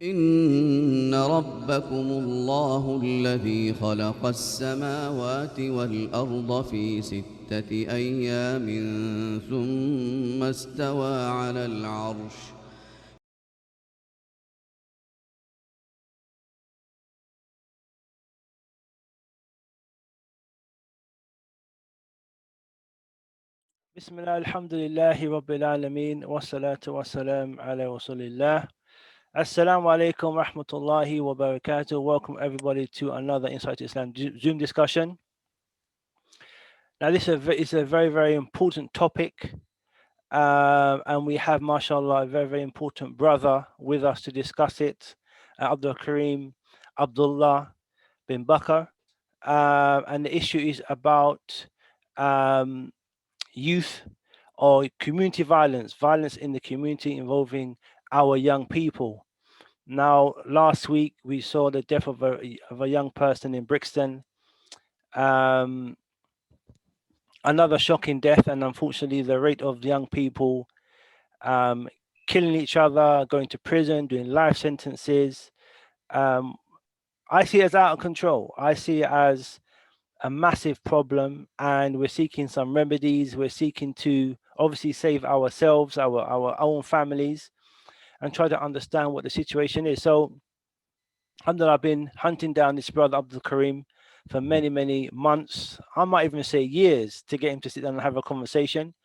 إن ربكم الله الذي خلق السماوات والأرض في 6 أيام ثم استوى على العرش. Bismillah, alhamdulillahi rabbil alameen, wassalatu wassalam ala rasulillah. Assalamu alaikum rahmatullahi wa barakatuh. Welcome everybody to another Insight to Islam Zoom discussion. Now this is a very, very important topic. And we have, mashallah, a very, very important brother with us to discuss it, Abdul Karim Abdullah Bin Bakr. And the issue is about youth or community violence, violence in the community involving our young people. Now, last week we saw the death of a young person in Brixton. Another shocking death, and unfortunately, the rate of young people killing each other, going to prison, doing life sentences. I see it as out of control. I see it as a massive problem, and we're seeking some remedies. We're seeking to obviously save ourselves, our own families, and try to understand what the situation is. So, alhamdulillah, I've been hunting down this brother Abdul Karim for many, many months. I might even say years to get him to sit down and have a conversation.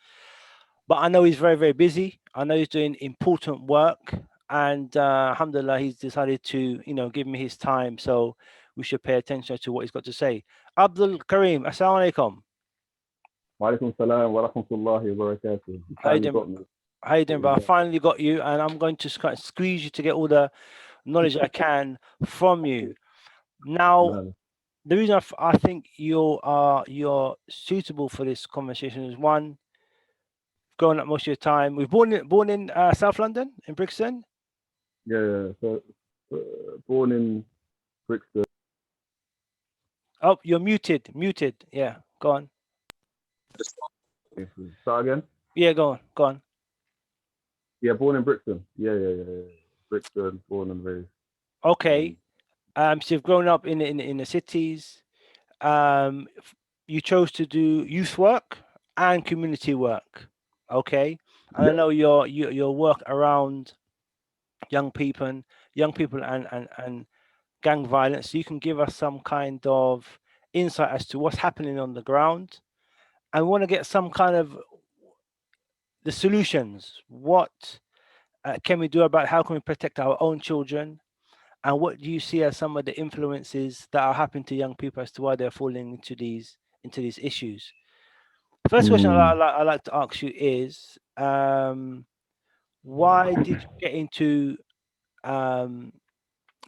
But I know he's very, very busy. I know he's doing important work, and alhamdulillah, he's decided to, give me his time. So we should pay attention to what he's got to say. Abdul Karim, assalamu alaikum. Walaikum salam wa rahmatullahi wa barakatuh. You How you finally doing? got me. How you doing, bro? I finally got you, and I'm going to kind of squeeze you to get all the knowledge I can from you. Now, Man. the reason I think you're suitable for this conversation is, one, growing up most of your time. We're born in South London, in Brixton. Yeah, so born in Brixton. Oh, you're muted. Yeah, go on. Start again? Yeah, go on. Yeah, born in Brixton. Yeah. Brixton, born and raised. Okay. So you've grown up in the cities. You chose to do youth work and community work. Okay. And I know your work around young people and gang violence. So you can give us some kind of insight as to what's happening on the ground. And we want to get some kind of the solutions. What can we do about how can we protect our own children? And what do you see as some of the influences that are happening to young people as to why they're falling into these issues? First question I like to ask you is, why did you get into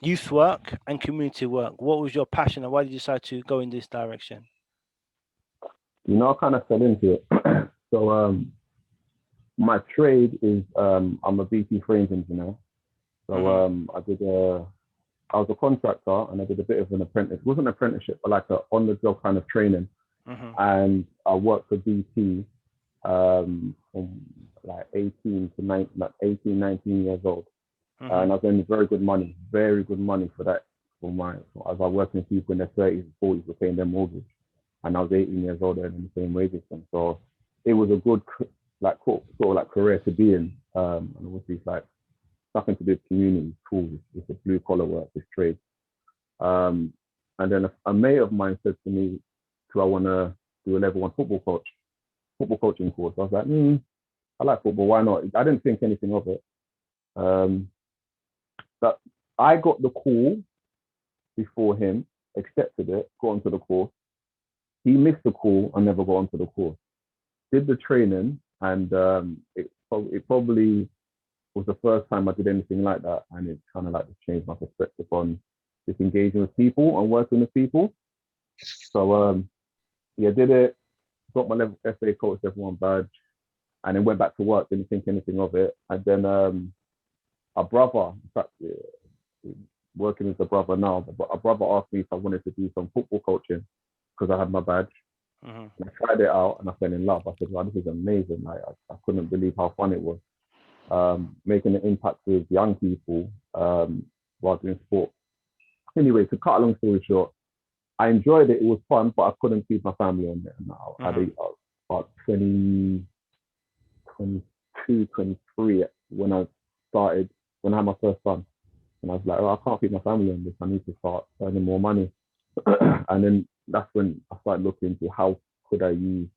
youth work and community work? What was your passion, and why did you decide to go in this direction? I kind of fell into it. So my trade is I'm a BT frames engineer. So I was a contractor, and I did a bit of an apprentice. It wasn't an apprenticeship, but like an on-the-job kind of training. And I worked for BT from like 18 to 19 years old. And I was earning very good money for that. As I was working with people in their 30s and 40s were paying their mortgage. And I was 18 years old earning the same wages. And so it was a good sort of like career to be in. And obviously it's like nothing to do with community, cool. It's a blue collar work, it's trade. And then a mate of mine said to me, do I want to do a level 1 football coaching course? I was like, I like football, why not? I didn't think anything of it. But I got the call before him, accepted it, got onto the course. He missed the call and never got onto the course. Did the training, and it probably was the first time I did anything like that, and it kind of like changed my perspective on just engaging with people and working with people. So did it, got my level FA coach level 1 badge, and then went back to work, didn't think anything of it. And then a brother, in fact, working with a brother now, but a brother asked me if I wanted to do some football coaching because I had my badge. And I tried it out and I fell in love. I said, wow, this is amazing. Like, I couldn't believe how fun it was. Making an impact with young people, while doing sport. Anyway, to cut a long story short, I enjoyed it. It was fun, but I couldn't keep my family on it. And I had about 20, 22, 23 when I started, when I had my first son. And I was like, oh, I can't keep my family on this. I need to start earning more money. And then that's when I started looking into how could I use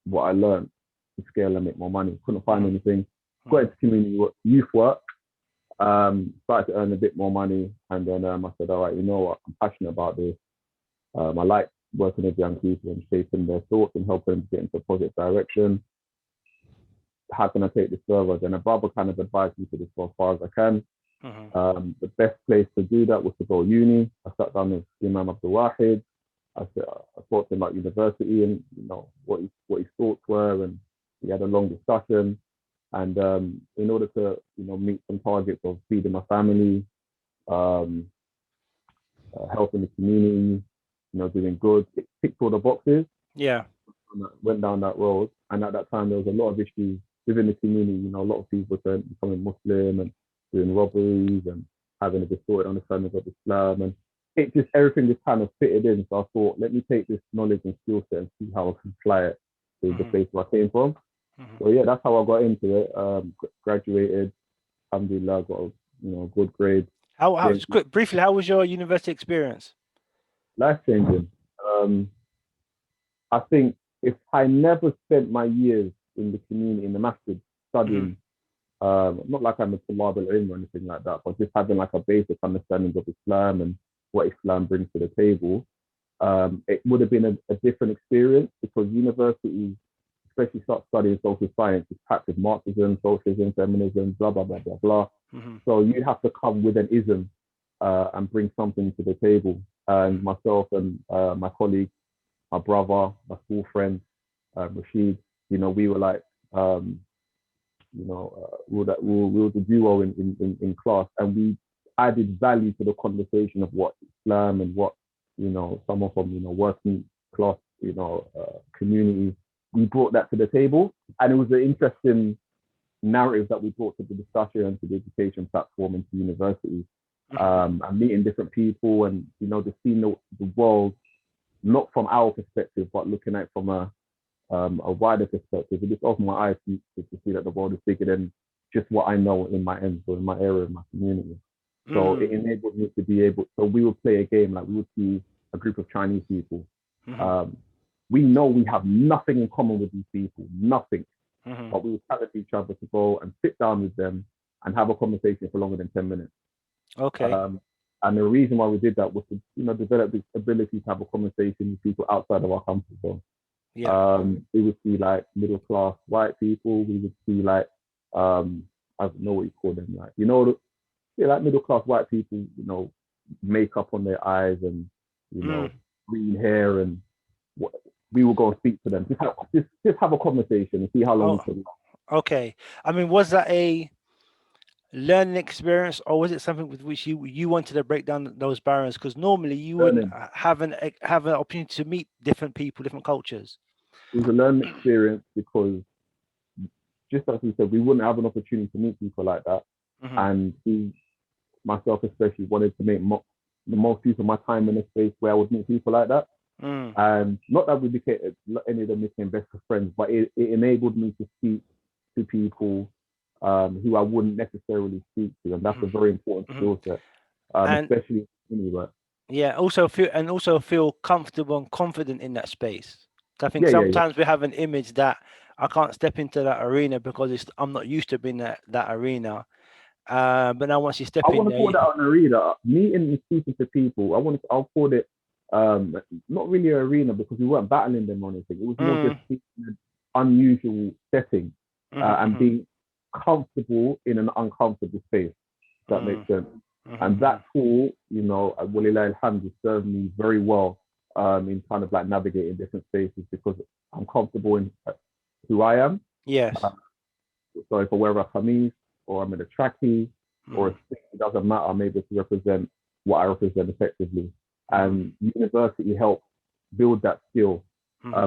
what I learned to scale and make more money. Couldn't find anything. Got into community youth work. Started to earn a bit more money. And then I said, all right, you know what? I'm passionate about this. I like working with young people and shaping their thoughts and helping them get into a positive direction. How can I take this further? Then a brother kind of advised me to this for as far as I can. The best place to do that was to go uni. I sat down with Imam Abdul Wahid. I talked to him about university and what his thoughts were, and we had a long discussion. And in order to meet some targets of feeding my family, helping the community, doing good, it ticked all the boxes. Yeah. And I went down that road, and at that time there was a lot of issues within the community. A lot of people were becoming Muslim and doing robberies and having a distorted understanding of Islam, and everything just kind of fitted in. So I thought, let me take this knowledge and skill set and see how I can apply it to the place where I came from. So yeah, that's how I got into it. Graduated, alhamdulillah, got a good grade. Just briefly, how was your university experience? Life changing. I think if I never spent my years in the community, in the masjid, studying, not like I'm a Talab al-Ilm or anything like that, but just having like a basic understanding of Islam and what Islam brings to the table, it would have been a different experience, because university, especially start studying social science, is packed with Marxism, socialism, feminism, blah, blah, blah, blah, blah. So you have to come with an ism and bring something to the table. And myself and my colleague, my brother, my school friend, Rashid, we were like, we were the duo in class, and we added value to the conversation of what Islam and what, someone from, working class, community, we brought that to the table. And it was an interesting narrative that we brought to the discussion and to the education platform and to universities, and meeting different people and, just seeing the world, not from our perspective, but looking at it from a wider perspective. It just opened my eyes to see that the world is bigger than just what I know in my ends or in my area, in my community. So it enabled me to be able, so we would play a game, like we would see a group of Chinese people. We know we have nothing in common with these people, nothing. But we would challenge each other to go and sit down with them and have a conversation for longer than 10 minutes. Okay. And the reason why we did that was to, develop this ability to have a conversation with people outside of our comfort zone. Yeah. We would see like middle class white people. We would see like, I don't know what you call them, like, like middle class white people, makeup on their eyes and, green hair, and we will go and speak to them. Just have a conversation and see how long we can. Okay. I mean, was that a learning experience, or was it something with which you wanted to break down those barriers? Because normally you wouldn't have an opportunity to meet different people, different cultures. It was a learning experience because, just as we said, we wouldn't have an opportunity to meet people like that. And myself especially, wanted to make the most use of my time in a space where I would meet people like that. And not that we became, any of them became best of friends, but it enabled me to speak to people who I wouldn't necessarily speak to, and that's a very important skill set, especially in me. But yeah, also feel comfortable and confident in that space. I think sometimes we have an image that I can't step into that arena because I'm not used to being that arena. But now once you step in, I want to call that an arena. Meeting and speaking to people, I'll call it not really an arena, because we weren't battling them or anything. It was more just speaking in an unusual setting and being comfortable in an uncomfortable space. If that makes sense. And that tool, Walillah alhamd, served me very well in kind of like navigating different spaces, because I'm comfortable in who I am. Yes. So if I wear a kameez or I'm in a trackie or a stick, it doesn't matter. I'm able to represent what I represent effectively. And university helped build that skill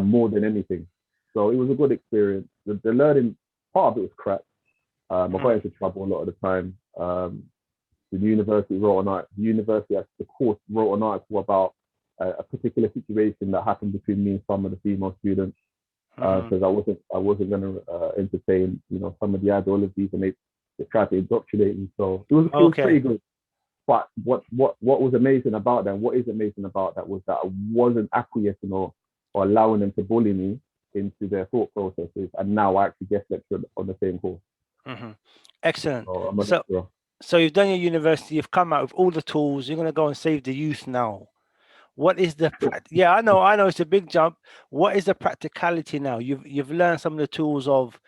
more than anything. So it was a good experience. The learning part of it was crap. I got into trouble a lot of the time. The university wrote an article. The university, as the course, wrote an article about a particular situation that happened between me and some of the female students, because I wasn't going to entertain, some of the ideologies, and they tried to indoctrinate me. So it was pretty good. But what was amazing about that, what is amazing about that, was that I wasn't acquiescing or allowing them to bully me into their thought processes, and now I actually guest lecture on the same course. Excellent. So I'm a lecturer. So you've done your university, you've come out with all the tools, you're going to go and save the youth now. What is the I know it's a big jump. What is the practicality now? You've learned some of the tools of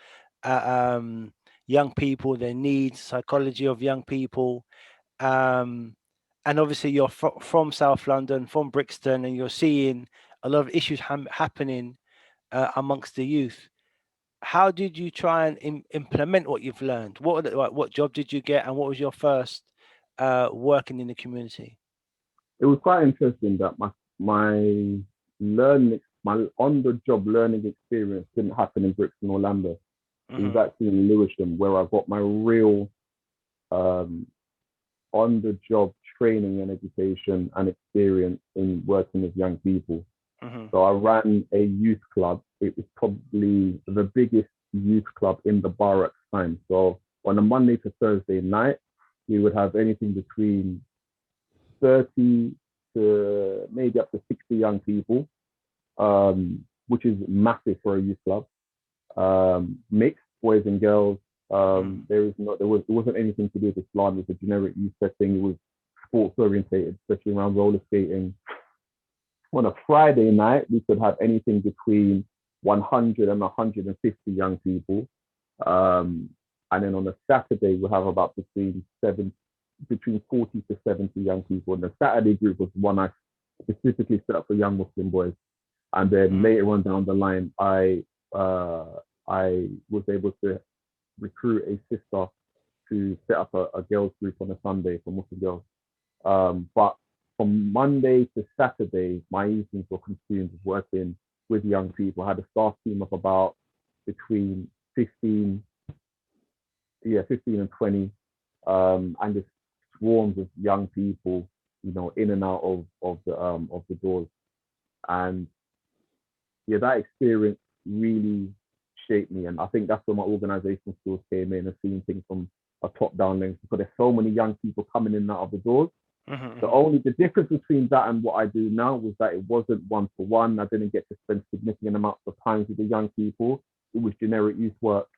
young people, their needs, psychology of young people, and obviously you're from South London, from Brixton, and you're seeing a lot of issues happening amongst the youth. How did you try and implement what you've learned? What job did you get, and what was your first working in the community? It was quite interesting that my on-the-job learning experience didn't happen in Brixton or Lambeth. It was actually in Lewisham, where I got my real on-the-job training and education and experience in working with young people. So I ran a youth club. It was probably the biggest youth club in the borough at the time. So on a Monday to Thursday night, we would have anything between 30 to maybe up to 60 young people, which is massive for a youth club. Mixed boys and girls. There wasn't anything to do with Islam. It was a generic youth setting. It was sports orientated, especially around roller skating. On a Friday night, we could have anything between 100 and 150 young people. And then on a Saturday, we have about between 40 to 70 young people. And the Saturday group was one I specifically set up for young Muslim boys. And then later on down the line, I was able to recruit a sister to set up a girls group on a Sunday for Muslim girls. But from Monday to Saturday, my evenings were consumed with working with young people. I had a staff team of about between 15 and 20, and just swarms of young people, in and out of the doors. And that experience really shaped me. And I think that's where my organizational skills came in, and seeing things from a top-down lens, because there's so many young people coming in and out of the doors. The difference between that and what I do now was that it wasn't one-to-one. I didn't get to spend significant amounts of time with the young people. It was generic youth work.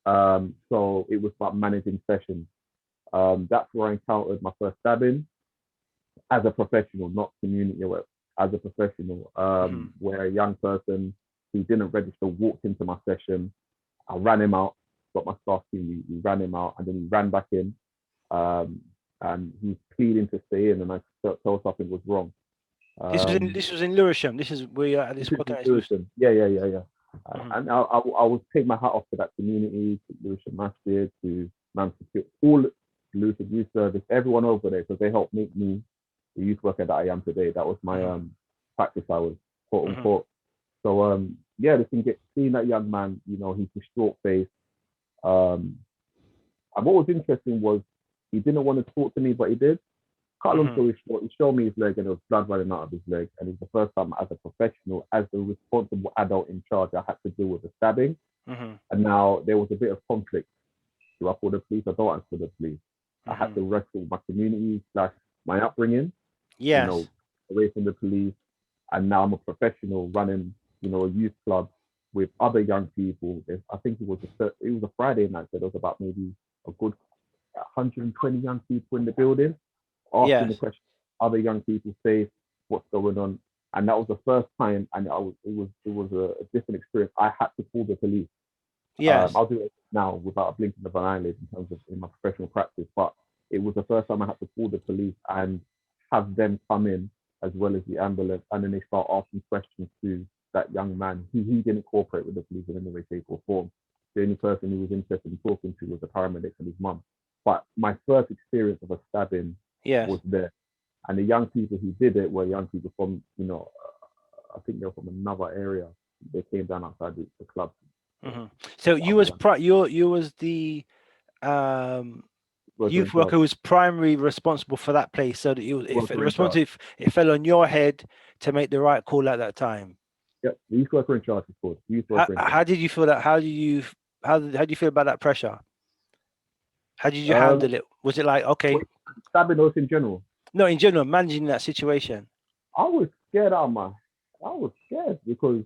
So it was about managing sessions. That's where I encountered my first stabbing as a professional, not community work, as a professional, where a young person who didn't register walked into my session. I ran him out, got my staff team, we ran him out, and then he ran back in. And he was pleading to stay in, and I told something was wrong. This was in Lewisham. This is where you're at this podcast. Lewisham. Yeah. And I would take my hat off to that community, to Lewisham Masjid, to Manchester, all Lewisham Youth Service, everyone over there, because they helped make me the youth worker that I am today. That was my practice hours, quote unquote. So seeing that young man, he's distraught face. And what was interesting was, he didn't want to talk to me, but he did. Cut long story short, he showed me his leg, and there was blood running out of his leg. And it was the first time, as a professional, as the responsible adult in charge, I had to deal with a stabbing. And now there was a bit of conflict. Do I call the police? I don't answer the police. I had to wrestle with my community / my upbringing. Yes. Away from the police. And now I'm a professional running, a youth club with other young people. I think it was a Friday night, so there was about maybe a good 120 young people in the building, asking the question, other young people safe, what's going on? And that was the first time, and it was a different experience. I had to call the police. I'll do it now without a blinking of an eyelid in terms of in my professional practice, but it was the first time I had to call the police and have them come in, as well as the ambulance, and then they start asking questions to that young man. He didn't cooperate with the police in any way, shape, or form. The only person he was interested in talking to was the paramedic and his mum. But my first experience of a stabbing was there. And the young people who did it were young people from, I think they were from another area. They came down outside the club. So you was the Youth worker was primary responsible for that place, so that it fell on your head to make the right call at that time. Yeah, the youth worker in charge is called youth worker. How did you feel that? How do you feel about that pressure? How did you handle it? Was it like, okay? Stabbing us in general? No, in general, managing that situation. I was scared because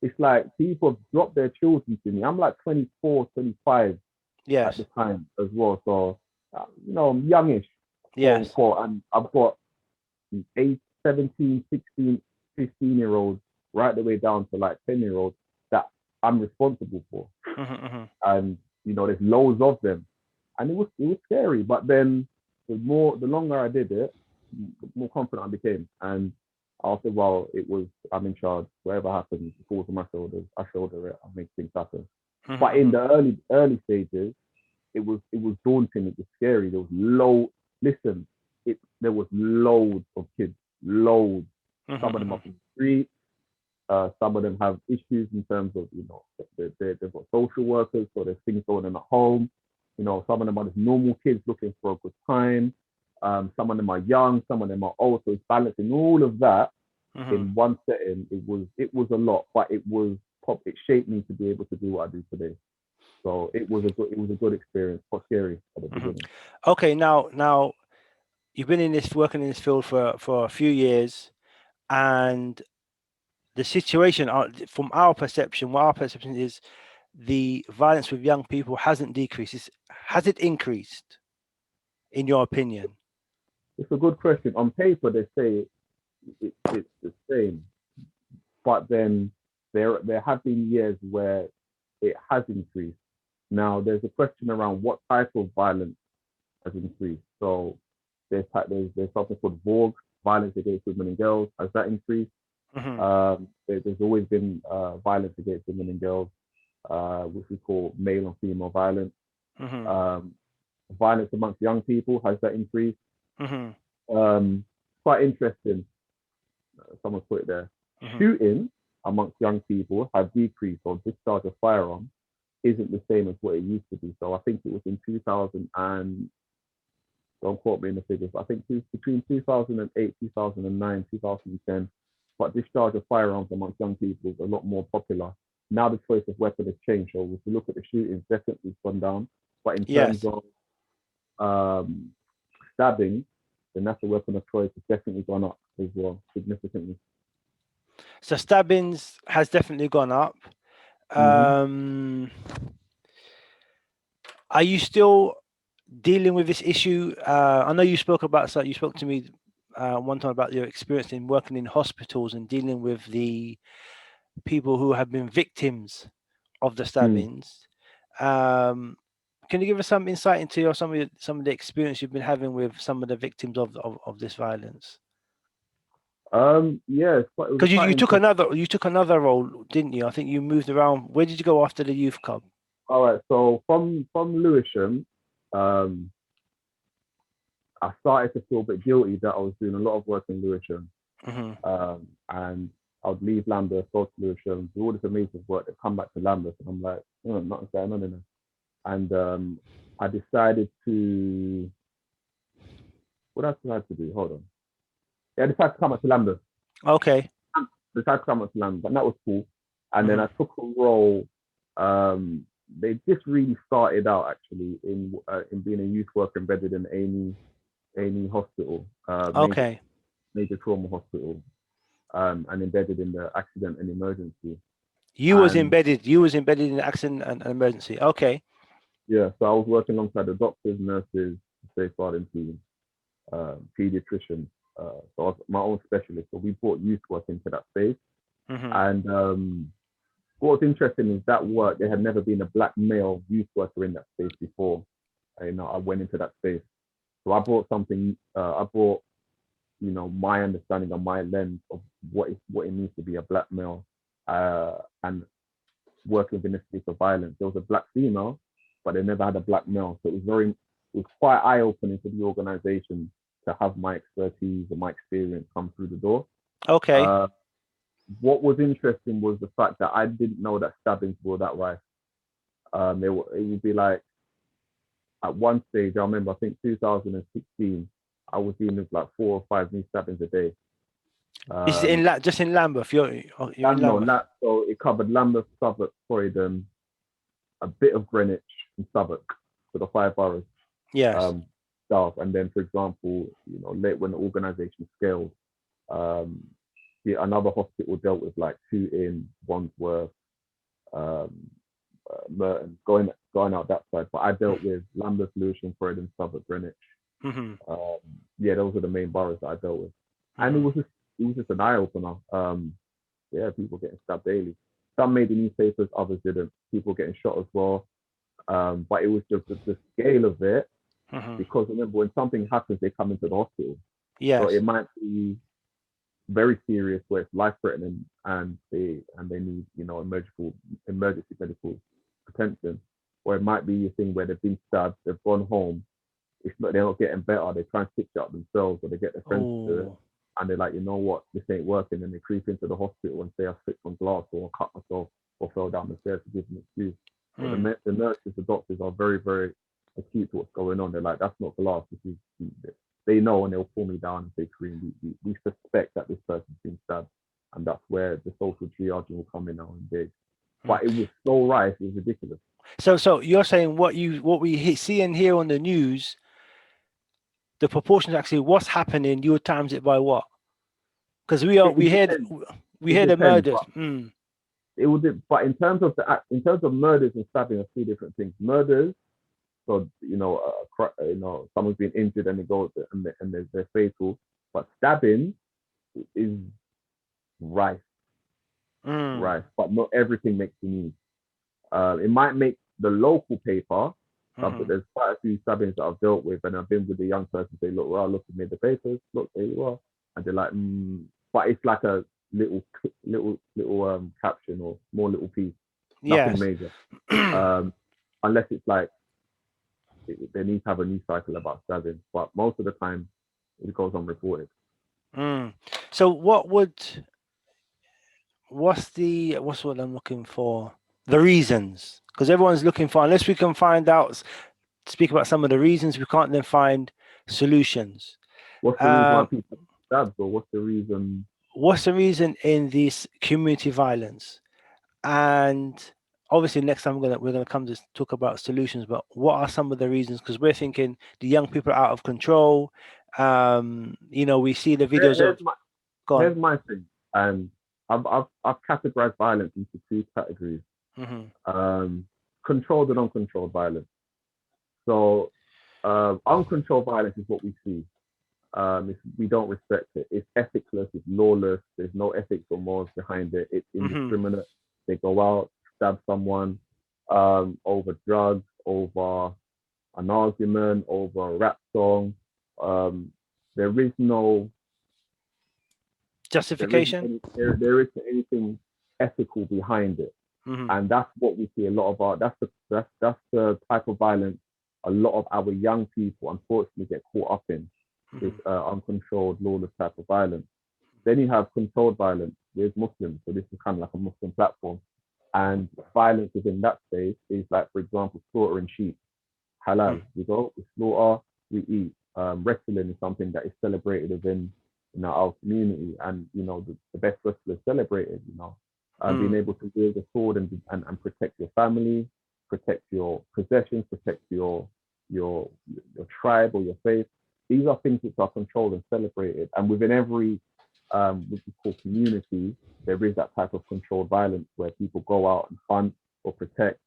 it's like people have dropped their children to me. I'm like 24, 25 at the time as well. So, I'm youngish. Yes. And I've got 8, 17, 16, 15-year-olds right the way down to like 10-year-olds that I'm responsible for. And, there's loads of them. And it was scary. But then the longer I did it, the more confident I became. And after a while, I'm in charge. Whatever happens, it falls on my shoulders. I shoulder it. I make things happen. But in the early stages, it was daunting. It was scary. There was loads of kids. Loads. Some of them up in the street. Some of them have issues in terms of, they've got social workers, so there's things going on at home. Some of them are just normal kids looking for a good time. Some of them are young, some of them are old. So it's balancing all of that in one setting. It was a lot, but it shaped me to be able to do what I do today. So it was a good experience, but scary at the beginning. Okay, now you've been working in this field for a few years, and the situation, from our perception, what our perception is, the violence with young people hasn't decreased. Has it increased, in your opinion? It's a good question. On paper, they say it's the same, but then there have been years where it has increased. Now, there's a question around what type of violence has increased. So there's something called VOG, violence against women and girls. Has that increased? There's always been violence against women and girls, which we call male and female violence. Violence amongst young people, has that increased? Quite interesting. Someone put it there. Shooting amongst young people have decreased, or discharge of firearms isn't the same as what it used to be. So I think it was in 2000 and, don't quote me in the figures, but I think between 2008, 2009, 2010, but discharge of firearms amongst young people is a lot more popular. Now the choice of weapon has changed. So if you look at the shootings, definitely it's gone down. But in terms of stabbing, then that's a weapon of choice. It's definitely gone up as well, significantly. So stabbings has definitely gone up. Are you still dealing with this issue? I know you spoke to me one time about your experience in working in hospitals and dealing with the people who have been victims of the stabbings. Can you give us some insight into some of the experience you've been having with some of the victims of this violence? Yeah, because you took another role, didn't you? I think you moved around. Where did you go after the youth club? All right, so from Lewisham, I started to feel a bit guilty that I was doing a lot of work in Lewisham, and I would leave Lambeth, go to Lewisham, do all this amazing work, and come back to Lambeth, and I'm like, nothing's going on in there. And I decided to, what else did I have to do? Hold on. Yeah, I decided to come back to Lambeth. Okay. Decided to come back to Lambeth, and that was cool. And then I took a role. They just really started out actually in being a youth worker embedded in A&E Hospital. Major trauma hospital, and embedded in the accident and emergency. You was embedded in the accident and emergency. Okay. Yeah, so I was working alongside the doctors, nurses, safeguarding team, pediatricians. So I was my own specialist. So we brought youth work into that space. And what's interesting is that work, there had never been a black male youth worker in that space before. I went into that space. So I brought something, my understanding of my lens of what it means to be a black male, and working within the space of violence. There was a black female, but they never had a black male. So it was quite eye-opening to the organization to have my expertise and my experience come through the door. Okay. What was interesting was the fact that I didn't know that stabbings were that rife. It would be like, at one stage, I remember, I think 2016, I was dealing with like 4 or 5 new stabbings a day. This is in just in Lambeth. You're in No, Lambeth. so it covered Lambeth, Southwark, Croydon, a bit of Greenwich and Southwark, for the 5 boroughs. Yes. South. And then, for example, you know, late when the organisation scaled, another hospital dealt with like 2 in Wandsworth, Merton, going out that side. But I dealt with Lambeth, Lewisham, Croydon, Southwark, Greenwich. Yeah, those are the main boroughs that I dealt with, and it was just an eye opener. Yeah, people getting stabbed daily. Some made the newspapers, others didn't. People getting shot as well. But it was just the scale of it. Because remember, when something happens, they come into the hospital. Yes. So it might be very serious, where it's life-threatening, and they need, you know, emergency medical attention. Or it might be a thing where they've been stabbed, they've gone home. They're not getting better. They try and stitch it up themselves, or they get their friends to do it, and they're like, you know what, this ain't working, and they creep into the hospital and say, I slipped on glass, or cut myself, or fell down the stairs, to give them an excuse. The nurses, the doctors are very, very acute to what's going on. They're like, that's not glass. This is. They know, and they'll pull me down and say, Kareem, we suspect that this person's been stabbed, and that's where the social triaging will come in now and big. But it was so rife, it was ridiculous. So you're saying what we see and hear on the news, the proportion is actually what's happening. You would times it by what? Because we hear the murders. It would, but in terms of murders and stabbing are 2 different things. Murders, so you know, someone's been injured and they go and they're fatal. But stabbing is rife, but not everything makes the news. It might make the local paper, but there's quite a few stabbings that I've dealt with, and I've been with a young person say, look, well, look at me in the papers, look, there you are, and they're like, but it's like a little caption or small little piece, nothing major, unless it's like they need to have a news cycle about stabbing, but most of the time it goes unreported. So what's what I'm looking for? The reasons, because everyone's looking for, unless we can find out, speak about some of the reasons, we can't then find solutions. What's the reason why people stab, or what's the reason? What's the reason in this community violence? And obviously next time we're gonna come to talk about solutions, but what are some of the reasons? Because we're thinking the young people are out of control. You know, we see the videos here's my thing, and I've categorized violence into 2 categories. Controlled and uncontrolled violence. So uncontrolled violence is what we see. We don't respect it. It's ethicless, it's lawless, there's no ethics or morals behind it. It's indiscriminate. They go out, stab someone over drugs, over an argument, over a rap song. There is no justification. There isn't anything ethical behind it. And that's what we see a lot of that's the type of violence a lot of our young people unfortunately get caught up in, this uncontrolled, lawless type of violence. Then you have controlled violence with Muslims. So this is kind of like a Muslim platform. And violence within that space is like, for example, slaughtering sheep. Halal. We go, we slaughter, we eat. Wrestling is something that is celebrated within our community. And, you know, the best wrestler is celebrated, you know. Being able to wield a sword and protect your family, protect your possessions, protect your tribe or your faith. These are things which are controlled and celebrated. And within every which is called community, there is that type of controlled violence where people go out and hunt or protect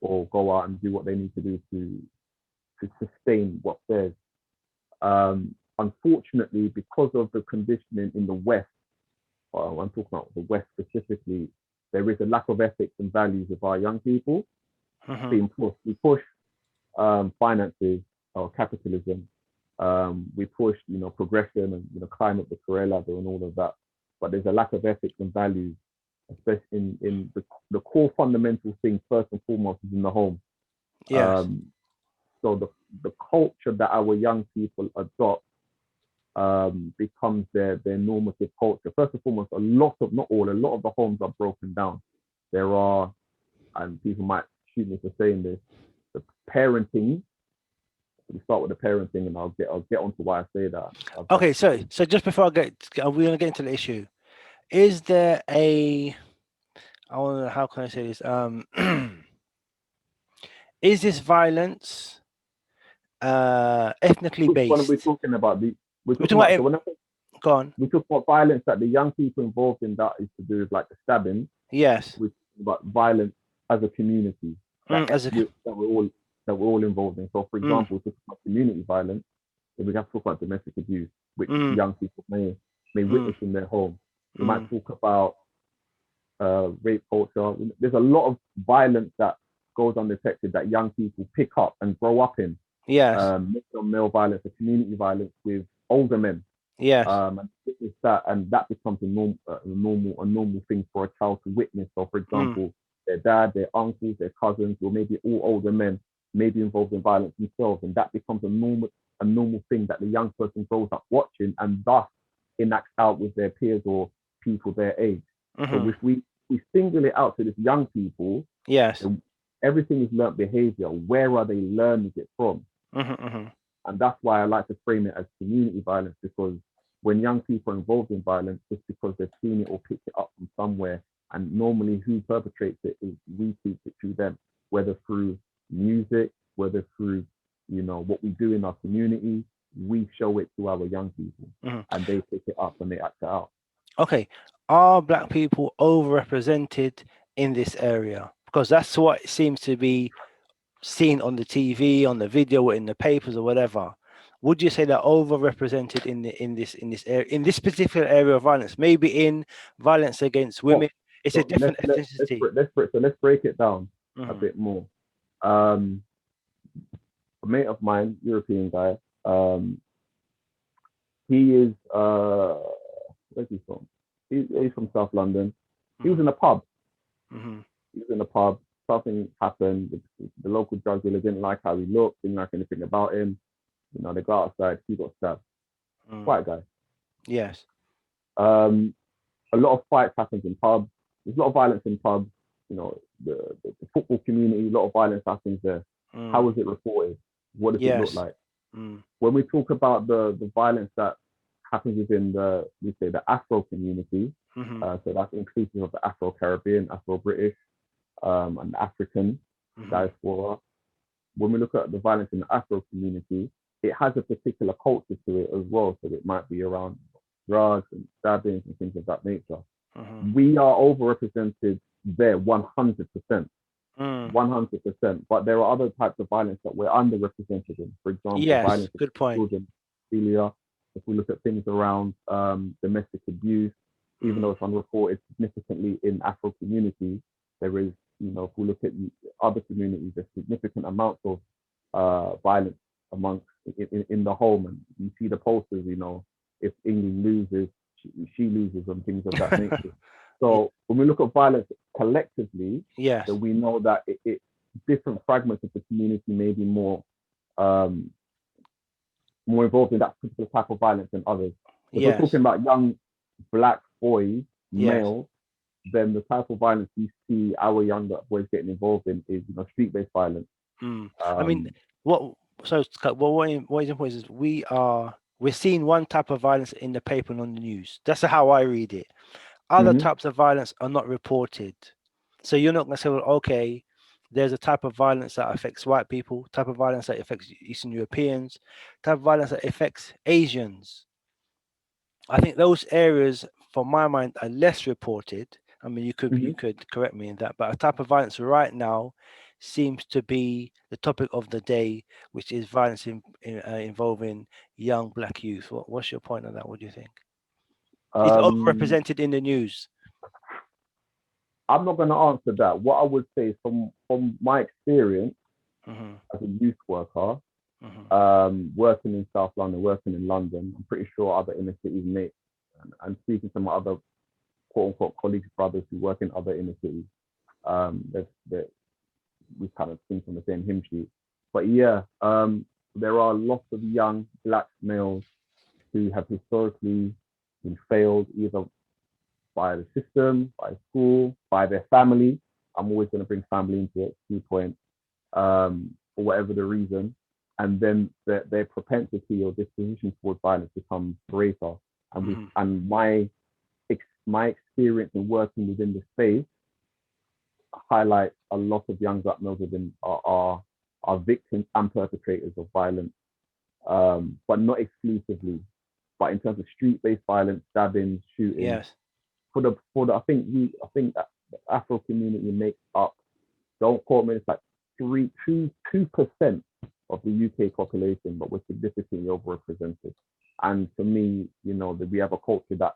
or go out and do what they need to do to sustain what's theirs. Unfortunately, because of the conditioning in the West, I'm talking about the West specifically, there is a lack of ethics and values of our young people being pushed. We push finances or capitalism. We push, you know, progression and, you know, climb up the career ladder and all of that. But there's a lack of ethics and values, especially in the core fundamental thing, first and foremost, is in the home. Yes. So the culture that our young people adopt becomes their normative culture. First and foremost, a lot of the homes are broken down. There are, and people might shoot me for saying this, the parenting we start with the parenting, and I'll get onto why I say that. Okay, so just before we're gonna get into the issue. Is there a how can I say this? Is this violence ethnically Which one are we based? talking about? We're We're talking talking about, about so when I say, go on. we talk about violence that the young people involved in that is to do with like the stabbing. Yes. We're talking about violence as a community As a that we're all involved in. So, for mm, example, we talk about community violence. If we have to talk about domestic abuse, which mm, young people may mm, witness in their home. We might mm, talk about rape culture. There's a lot of violence that goes undetected that young people pick up and grow up in. yes. Male violence, or community violence with older men. Yes. And witness that, and that becomes a normal thing for a child to witness. So, for Mm, example, their dad, their uncles, their cousins, or maybe all older men may be involved in violence themselves, and that becomes a normal thing that the young person grows up watching, and thus enacts out with their peers or people their age. So if we single it out to this young people, yes. everything is learnt behavior. Where are they learning it from? And that's why I like to frame it as community violence, because when young people are involved in violence, it's because they've seen it or picked it up from somewhere. And normally who perpetrates it is we teach it to them, whether through music, whether through, what we do in our community, we show it to our young people and they pick it up and they act it out. Okay. Are black people overrepresented in this area? Because that's what seems to be seen on the TV, on the video, or in the papers, or whatever. Would you say they're overrepresented in this particular area of violence? Maybe in violence against women, it's a So different ethnicity. let's break it down a Mhm. bit more. A mate of mine, European guy, he is where's he from? He's from South London. He was in a pub. Mhm. He was in a pub. Something happened. The local drug dealer didn't like how he looked, didn't like anything about him. They got outside. He got stabbed. White guy. Yes. A lot of fights happens in pubs. There's a lot of violence in pubs. The football community, a lot of violence happens there. How is it reported? What does it look Yes. like? When we talk about the violence that happens within the Afro community, so that's inclusive of the Afro-Caribbean, Afro-British, and African diaspora. When we look at the violence in the Afro community, it has a particular culture to it as well. So it might be around drugs and stabbings and things of that nature. We are overrepresented there 100%. 100%. But there are other types of violence that we're underrepresented in. For example, Yes. violence Good against point. children, pedophilia. If we look at things around domestic abuse, even though it's unreported significantly in Afro communities, there is, if we look at other communities, there's significant amounts of violence amongst in the home, and you see the posters. If England loses, she loses, and things of that nature. So when we look at violence collectively, Yes. then we know that it different fragments of the community may be more involved in that particular type of violence than others. If we're talking about young black boys, males, then the type of violence we see our younger boys getting involved in is street-based violence. I mean, what is important is we're seeing one type of violence in the paper and on the news. That's how I read it. Other types of violence are not reported. So you're not going to say, well, okay, there's a type of violence that affects white people, type of violence that affects Eastern Europeans, type of violence that affects Asians. I think those areas, for my mind, are less reported. I mean, you could correct me in that, but a type of violence right now seems to be the topic of the day, which is violence involving young black youth. What's your point on that? What do you think? It's overrepresented in the news. I'm not going to answer that. What I would say is from my experience as a youth worker, working in South London, working in London, I'm pretty sure other inner cities, mates, and speaking to my other quote-unquote colleagues, brothers who work in other inner cities, we kind of sing from the same hymn sheet. But yeah, there are lots of young black males who have historically been failed either by the system, by school, by their family. I'm always going to bring family into it, key point, for whatever the reason. and then their propensity or disposition towards violence becomes greater. And my experience in working within the space highlights a lot of young black males within are victims and perpetrators of violence, but not exclusively. But in terms of street-based violence, stabbings, shooting, Yes. for the I think that the Afro community makes up, don't quote me, it's like 2% of the UK population, but we're significantly overrepresented. And for me, that we have a culture that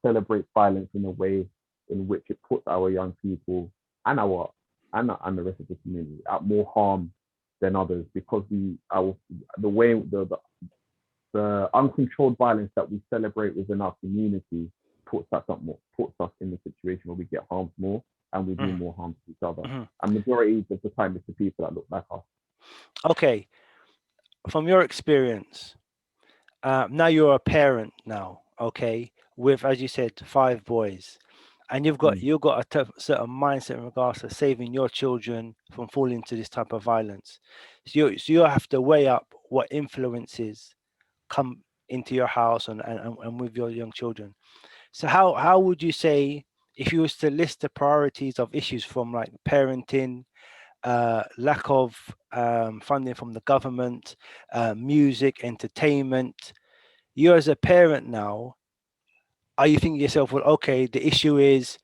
celebrates violence in a way in which it puts our young people and the rest of the community at more harm than others, because the uncontrolled violence that we celebrate within our community puts us in the situation where we get harmed more and we do more harm to each other. And majority of the time it's the people that look like us. Okay, from your experience, now you're a parent now, okay, with, as you said, 5 boys, and you've got a certain mindset in regards to saving your children from falling into this type of violence. So you have to weigh up what influences come into your house and with your young children. So how would you say, if you was to list the priorities of issues from like parenting, lack of funding from the government, music, entertainment, you as a parent now, are you thinking to yourself, well, okay, the issue is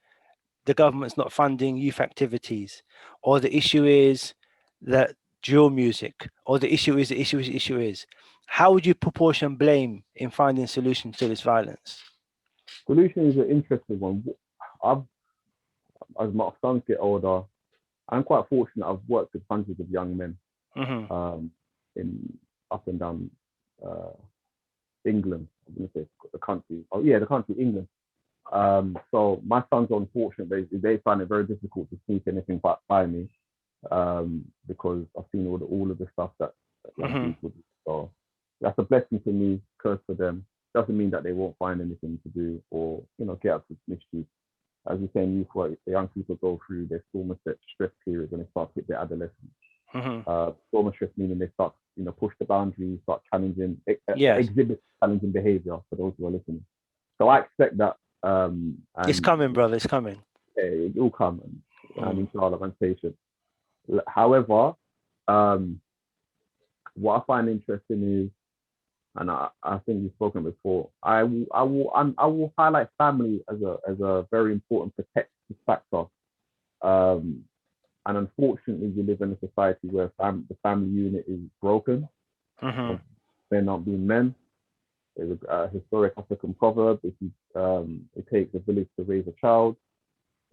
the government's not funding youth activities, or the issue is that drill music, or the issue is, how would you proportion blame in finding solutions to this violence? Solution is an interesting one. As my sons get older, I'm quite fortunate. I've worked with hundreds of young men in up and down England. I'm going to say the country. Oh yeah, the country, England. So my sons are unfortunate. They find it very difficult to sneak anything by me because I've seen all of the stuff that young people do. So that's a blessing for me, curse for them. Doesn't mean that they won't find anything to do or get up to mischief. As you're saying, the young people go through their trauma stress period when they start to hit their adolescence. Trauma stress meaning they start, push the boundaries, start challenging, exhibit challenging behavior for those who are listening. So I expect that. It's coming, brother. It's coming. It will come, and inshallah, I'm patient. However, what I find interesting is, and I think you've spoken before, I will highlight family as a very important protective factor. And unfortunately, we live in a society where the family unit is broken. Men not being men. There's a historic African proverb: it takes a village to raise a child.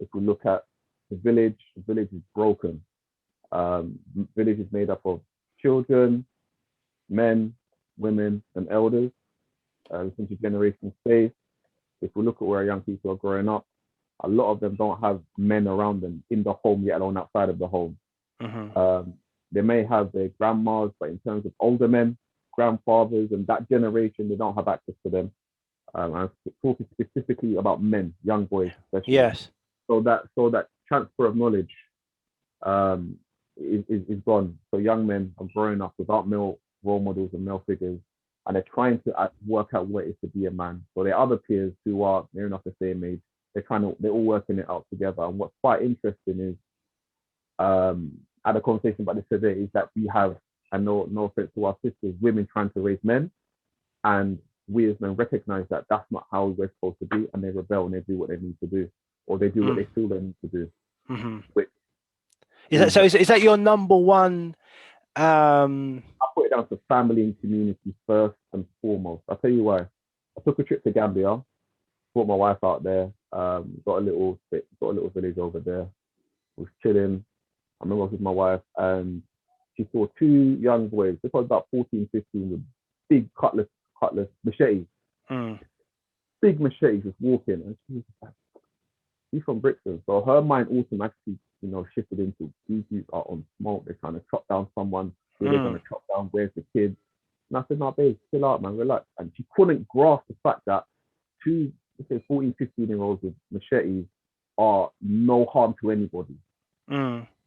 If we look at the village is broken. Village is made up of children, men, women, and elders. It's intergenerational space. If we look at where young people are growing up, a lot of them don't have men around them in the home, yet alone outside of the home. They may have their grandmas, but in terms of older men, grandfathers, and that generation, they don't have access to them. I'm talking specifically about men, young boys, especially. Yes. So that transfer of knowledge is gone. So young men are growing up without male role models and male figures, and they're trying to work out what it is to be a man. So their other peers who are near enough the same age, they're all working it out together. And what's quite interesting is, I had a conversation about this today, is that we have, and no offense to our sisters, women trying to raise men, and we as men recognize that that's not how we're supposed to be, and they rebel and they do what they need to do, or they do what they feel they need to do. Which is that your number one? I put it down to family and community first and foremost. I'll tell you why. I took a trip to Gambia, brought my wife out there, got a little village over there, was chilling. I remember I was with my wife and she saw 2 young boys, they were about 14, 15, with big cutlass machetes. Big machetes, just walking, and she was like, "He's from Brixton." So her mind automatically, shifted into, these youths are on smoke, they're trying to chop down someone, who they're going to chop down, where's the kid? And I said, "No, babe, chill out, man, relax." And she couldn't grasp the fact that 2, let's say 14, 15-year-olds with machetes are no harm to anybody.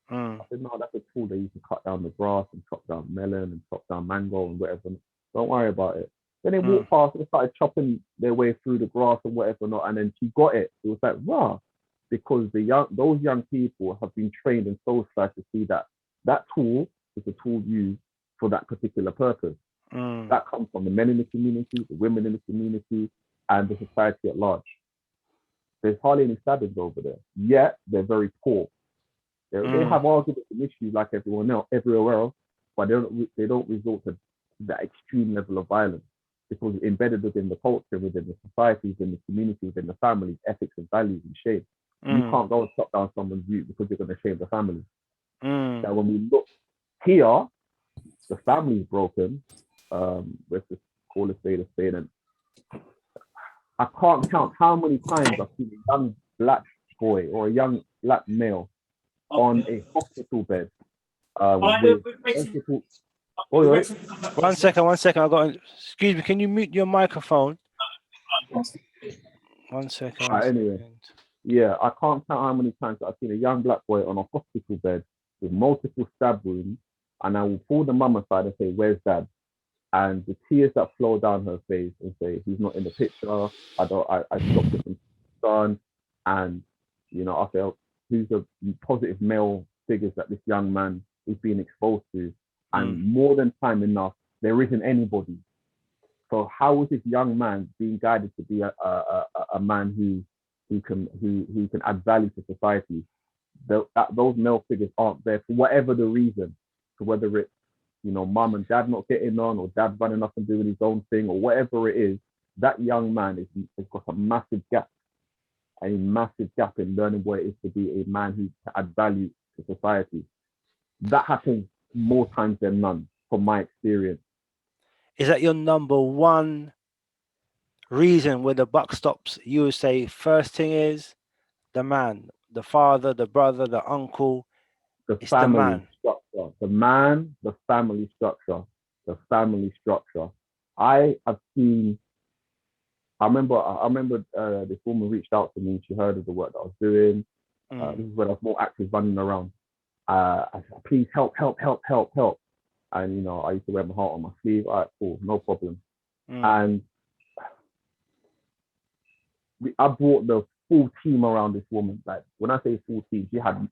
I said, no, that's a tool they used to cut down the grass and chop down melon and chop down mango and whatever. Don't worry about it. Then they walked past and started chopping their way through the grass and whatever not. And then she got it. It was like, wow, because those young people have been trained and socialized to see that that tool is a tool used for that particular purpose. That comes from the men in the community, the women in the community, and the society at large. There's hardly any stabbings over there. Yet they're very poor. They have arguments and issues like everyone else, everywhere else, but they don't resort to that extreme level of violence because it's embedded within the culture, within the society, within the community, within the family, ethics and values and shame. You can't go and chop down someone's view because you're going to shame the family. Now, when we look here, the family's broken. Let's just call a spade, and I can't count how many times I've seen a young black boy or a young black male on a hospital bed with multiple. Wait. 1 second. I got. Excuse me. Can you mute your microphone? 1 second. Anyway, yeah, I can't count how many times I've seen a young black boy on a hospital bed with multiple stab wounds, and I will pull the mum aside and say, "Where's Dad?" And the tears that flow down her face and say, "He's not in the picture. I stopped it from son." And I felt who's the positive male figures that this young man is being exposed to, and more than time enough, there isn't anybody. So how is this young man being guided to be a man who can add value to society? Those male figures aren't there for whatever the reason. So whether it's mum and dad not getting on, or dad running up and doing his own thing, or whatever it is, that young man has got a massive gap in learning what it is to be a man who can add value to society. That happens more times than none, from my experience. Is that your number one reason where the buck stops? You would say first thing is the man, the father, the brother, the uncle. The family structure. The man, the family structure. The family structure. I remember this woman reached out to me. She heard of the work that I was doing. This is when I was more active running around. I said, please help. And, I used to wear my heart on my sleeve. All right, cool, no problem. And I brought the full team around this woman. Like, when I say full team, she had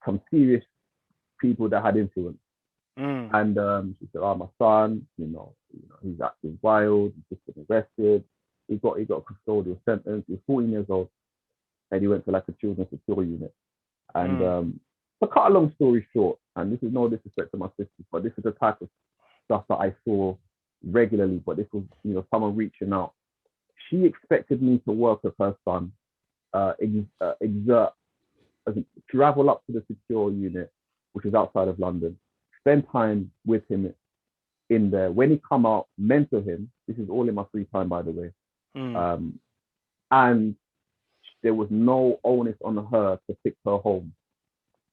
some serious people that had influence. And she said, "Oh, my son, he's acting wild. He's just been arrested. He got a custodial sentence. He was 14 years old, and he went to like a children's secure unit." And to cut a long story short, and this is no disrespect to my sisters, but this is the type of stuff that I saw regularly. But this was, someone reaching out. She expected me to work with her son, travel up to the secure unit, which is outside of London, spend time with him in there. When he come out, mentor him. This is all in my free time, by the way. And there was no onus on her to fix her home.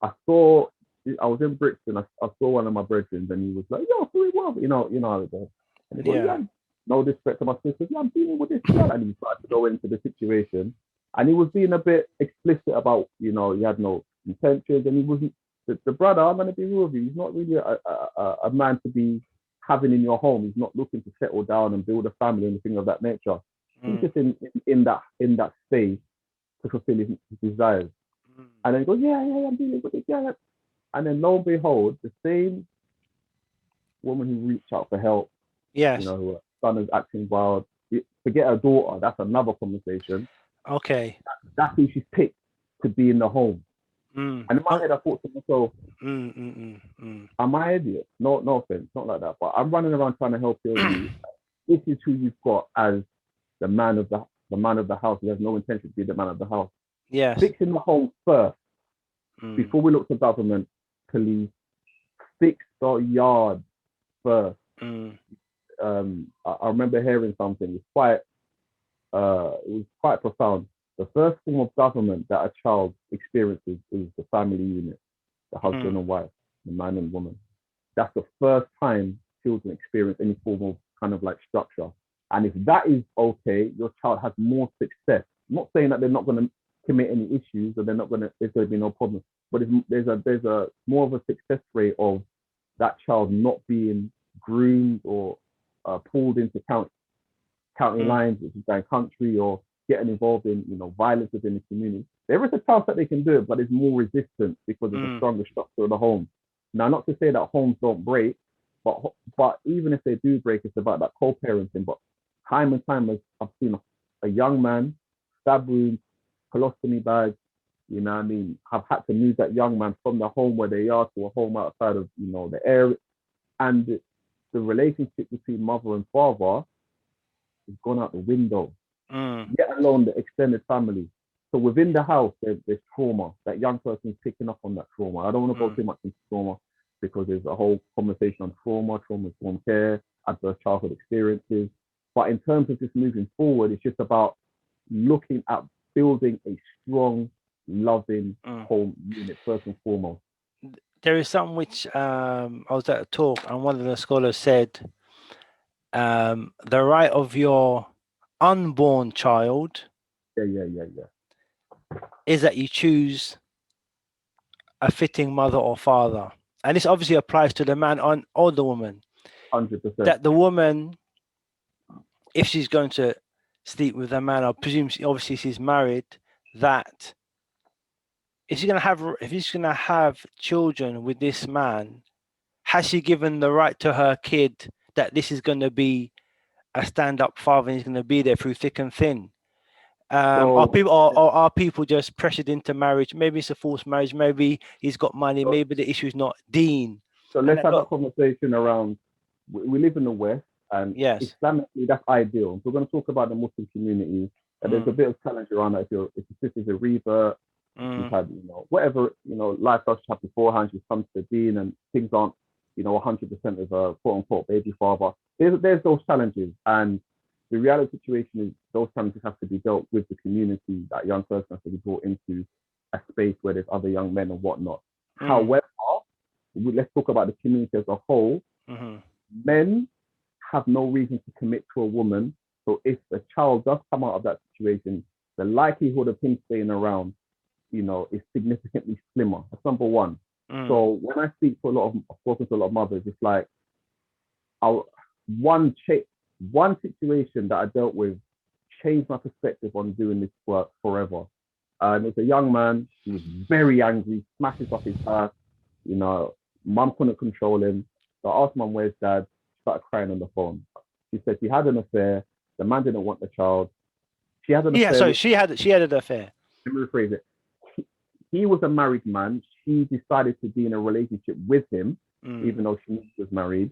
I was in Brixton. I saw one of my brethren, and he was like, "Yo, pretty well," you know how it goes. And he goes, "Yeah, no disrespect to my sisters. Yeah, I'm dealing with this girl." And he started to go into the situation, and he was being a bit explicit about, he had no intentions, and he wasn't. The brother, I'm going to be real with you, he's not really a man to be having in your home. He's not looking to settle down and build a family and anything of that nature. He's just in that space to fulfill his desires. And then he goes, yeah, I'm dealing with it. Yeah. And then lo and behold, the same woman who reached out for help, her son is acting wild. Forget her daughter, that's another conversation. Okay. That's who she's picked to be in the home. And in my head, I thought to myself, am I an idiot? No offense, not like that. But I'm running around trying to help you. This is who you've got as the man of the house. He has no intention to be the man of the house. Yes. Fixing the home first, before we look to government, police. Fix the yard first. I remember hearing something. It was quite profound. The first form of government that a child experiences is the family unit, the husband and wife, the man and woman. That's the first time children experience any form of kind of like structure. And if that is okay, your child has more success. I'm not saying that they're not going to commit any issues, and there's going to be no problem. But there's a more of a success rate of that child not being groomed or pulled into county lines, which is their country, or getting involved in violence within the community. There is a chance that they can do it, but it's more resistance because of the stronger structure of the home. Now, not to say that homes don't break, but even if they do break, it's about that co-parenting. But time and time, I've seen a young man stab wounds, colostomy bags, have had to move that young man from the home where they are to a home outside of, the area. And the relationship between mother and father has gone out the window, let alone the extended family. So within the house, there's trauma. That young person's picking up on that trauma. I don't want to go too much into trauma because there's a whole conversation on trauma-informed care, adverse childhood experiences. But in terms of just moving forward, it's just about looking at building a strong, loving home unit first and foremost. There is something which I was at a talk and one of the scholars said, the right of your unborn child is that you choose a fitting mother or father. And this obviously applies to the man or the woman. 100%. That the woman, if she's going to sleep with a man, I presume obviously she's married, that if she's going to have children with this man, has she given the right to her kid that this is going to be a stand-up father and he's going to be there through thick and thin? Are people just pressured into marriage? Maybe it's a forced marriage. Maybe he's got money. Maybe the issue is not Dean. So let's have a conversation around. We live in the West, and Islamically that's ideal. So we're going to talk about the Muslim community. And there's a bit of challenge around that. If your sister's a revert, you've had whatever lifestyle she had beforehand, she's come to the Deen, and things aren't 100% of a quote unquote baby father. There's those challenges, and the reality situation is those challenges have to be dealt with the community. That young person has to be brought into a space where there's other young men and whatnot. However, let's talk about the community as a whole. Men have no reason to commit to a woman. So if a child does come out of that situation, the likelihood of him staying around, is significantly slimmer. That's number one. So when I speak to I've spoken to a lot of mothers, it's like one situation that I dealt with changed my perspective on doing this work forever. And it's a young man. He was very angry, smashes off his ass. Mum couldn't control him. So I asked mum, where's dad? She started crying on the phone. She said she had an affair. The man didn't want the child. She had an affair. Yeah, so she had an affair. Let me rephrase it. He was a married man. She decided to be in a relationship with him, even though she was married.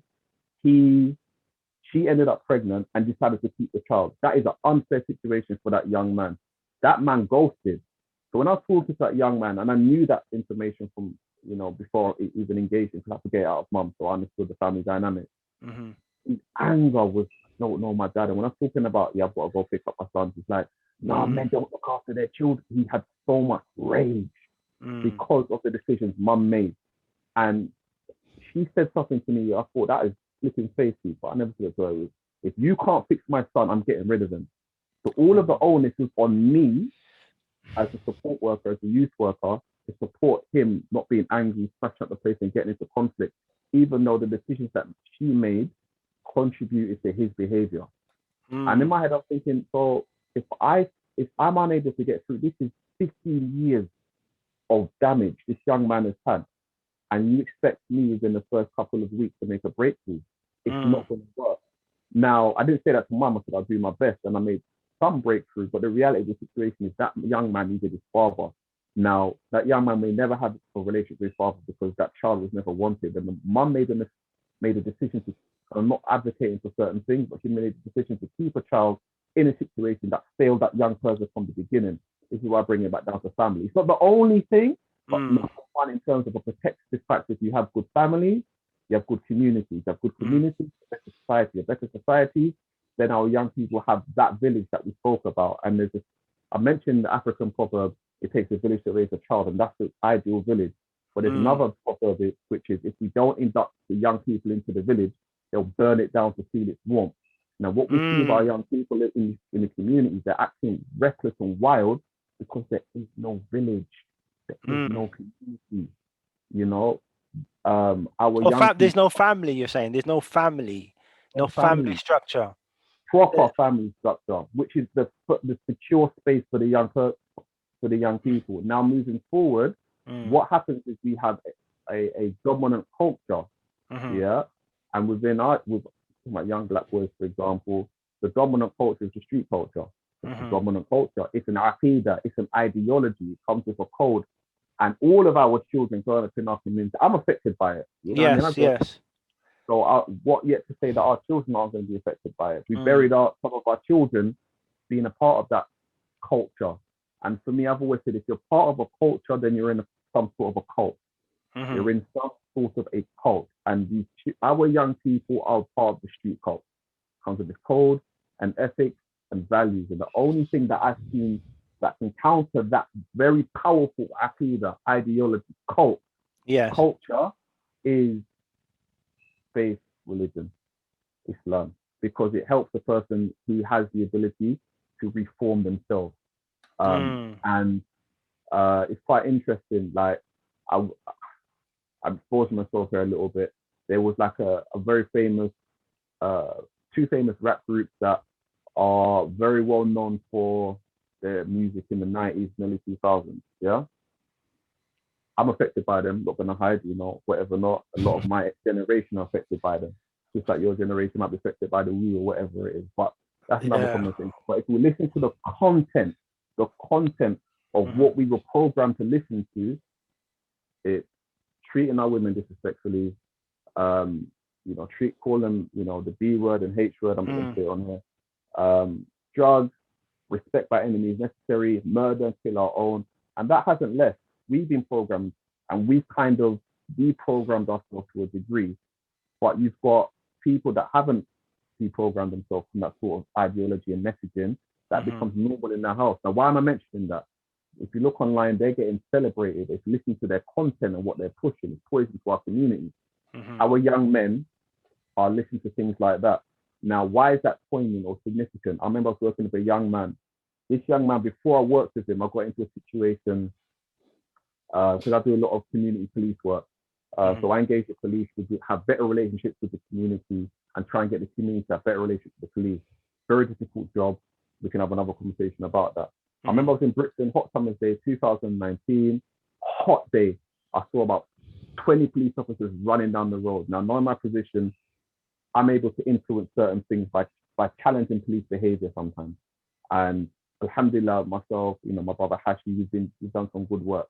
She ended up pregnant and decided to keep the child. That is an unfair situation for that young man. That man ghosted. So when I was talking to that young man, and I knew that information from, before even engaging, because I had to get it out of mum, so I understood the family dynamic. His anger was, no, my dad. And when I was talking about, I've got to go pick up my son, he's like, no, men don't look after their children. He had so much rage because of the decisions mum made. And she said something to me, I thought that is flipping facey, but I never said it to her. If you can't fix my son, I'm getting rid of him. So all of the onus was on me as a support worker, as a youth worker, to support him not being angry, smashing up the place and getting into conflict, even though the decisions that she made contributed to his behavior. And in my head, I'm thinking, so if I'm unable to get through, this is 15 years of damage this young man has had, and you expect me within the first couple of weeks to make a breakthrough, it's not going to work. Now, I didn't say that to mum. I said I'll do my best, and I made some breakthrough, but the reality of the situation is that young man needed his father. Now, that young man may never have a relationship with his father because that child was never wanted, and the mum made a decision to, I'm not advocating for certain things, but she made a decision to keep a child in a situation that failed that young person from the beginning. This is why I bring it back down to family. It's not the only thing, but number one, in terms of a protective factor, if you have good families, you have good communities. You have good communities, a better society, then our young people have that village that we spoke about. And I mentioned the African proverb, it takes a village to raise a child, and that's the ideal village. But there's another proverb, which is, if we don't induct the young people into the village, they'll burn it down to feel its warmth. Now, what we see of our young people in the communities, they're acting reckless and wild because there is no village, there is no community. You know, our young people, There's no family. You're saying there's no family, no family structure, proper family structure, which is the secure space for the young people. Now moving forward, what happens is we have a dominant culture, yeah, and with my young black boys, for example, the dominant culture is the street culture. It's the dominant culture. It's an aqidah. It's an ideology. It comes with a code. And all of our children growing up in our community, I'm affected by it. You know what I mean? Yes. So what yet to say that our children aren't going to be affected by it? We buried some of our children being a part of that culture. And for me, I've always said, if you're part of a culture, then you're in some sort of a cult. You're in some sort of a cult. And our young people are part of the street cult. It comes with this code and ethics and values. And the only thing that I've seen that can counter that very powerful aqidah, ideology, culture is faith, religion, Islam, because it helps the person who has the ability to reform themselves. And it's quite interesting. Like, I'm exposing myself here a little bit. There was like a very famous, two famous rap groups that are very well known for their music in the 90s, early 2000s. Yeah. I'm affected by them, not gonna hide, whatever not. A lot of my generation are affected by them. Just like your generation might be affected by the Wu or whatever it is. But that's another conversation. But if we listen to the content of what we were programmed to listen to, it's treating our women disrespectfully, call them, the B word and H word, I'm not gonna say it on here. Drugs, respect by enemies necessary, murder, kill our own. And that hasn't left. We've been programmed and we've kind of deprogrammed ourselves to a degree. But you've got people that haven't deprogrammed themselves from that sort of ideology and messaging that becomes normal in their house. Now, why am I mentioning that? If you look online, they're getting celebrated. If you listen to their content and what they're pushing, it's poison to our community. Our young men are listening to things like that. Now, why is that poignant or significant? I remember I was working with a young man. This young man, before I worked with him, I got into a situation because I do a lot of community police work. So I engage the police to have better relationships with the community and try and get the community to have better relationships with the police. Very difficult job. We can have another conversation about that. I remember I was in Brixton, hot summer's day, 2019, hot day. I saw about 20 police officers running down the road. Now, knowing my position, I'm able to influence certain things by challenging police behavior sometimes. And alhamdulillah, myself, my brother Hashi, we've done some good work.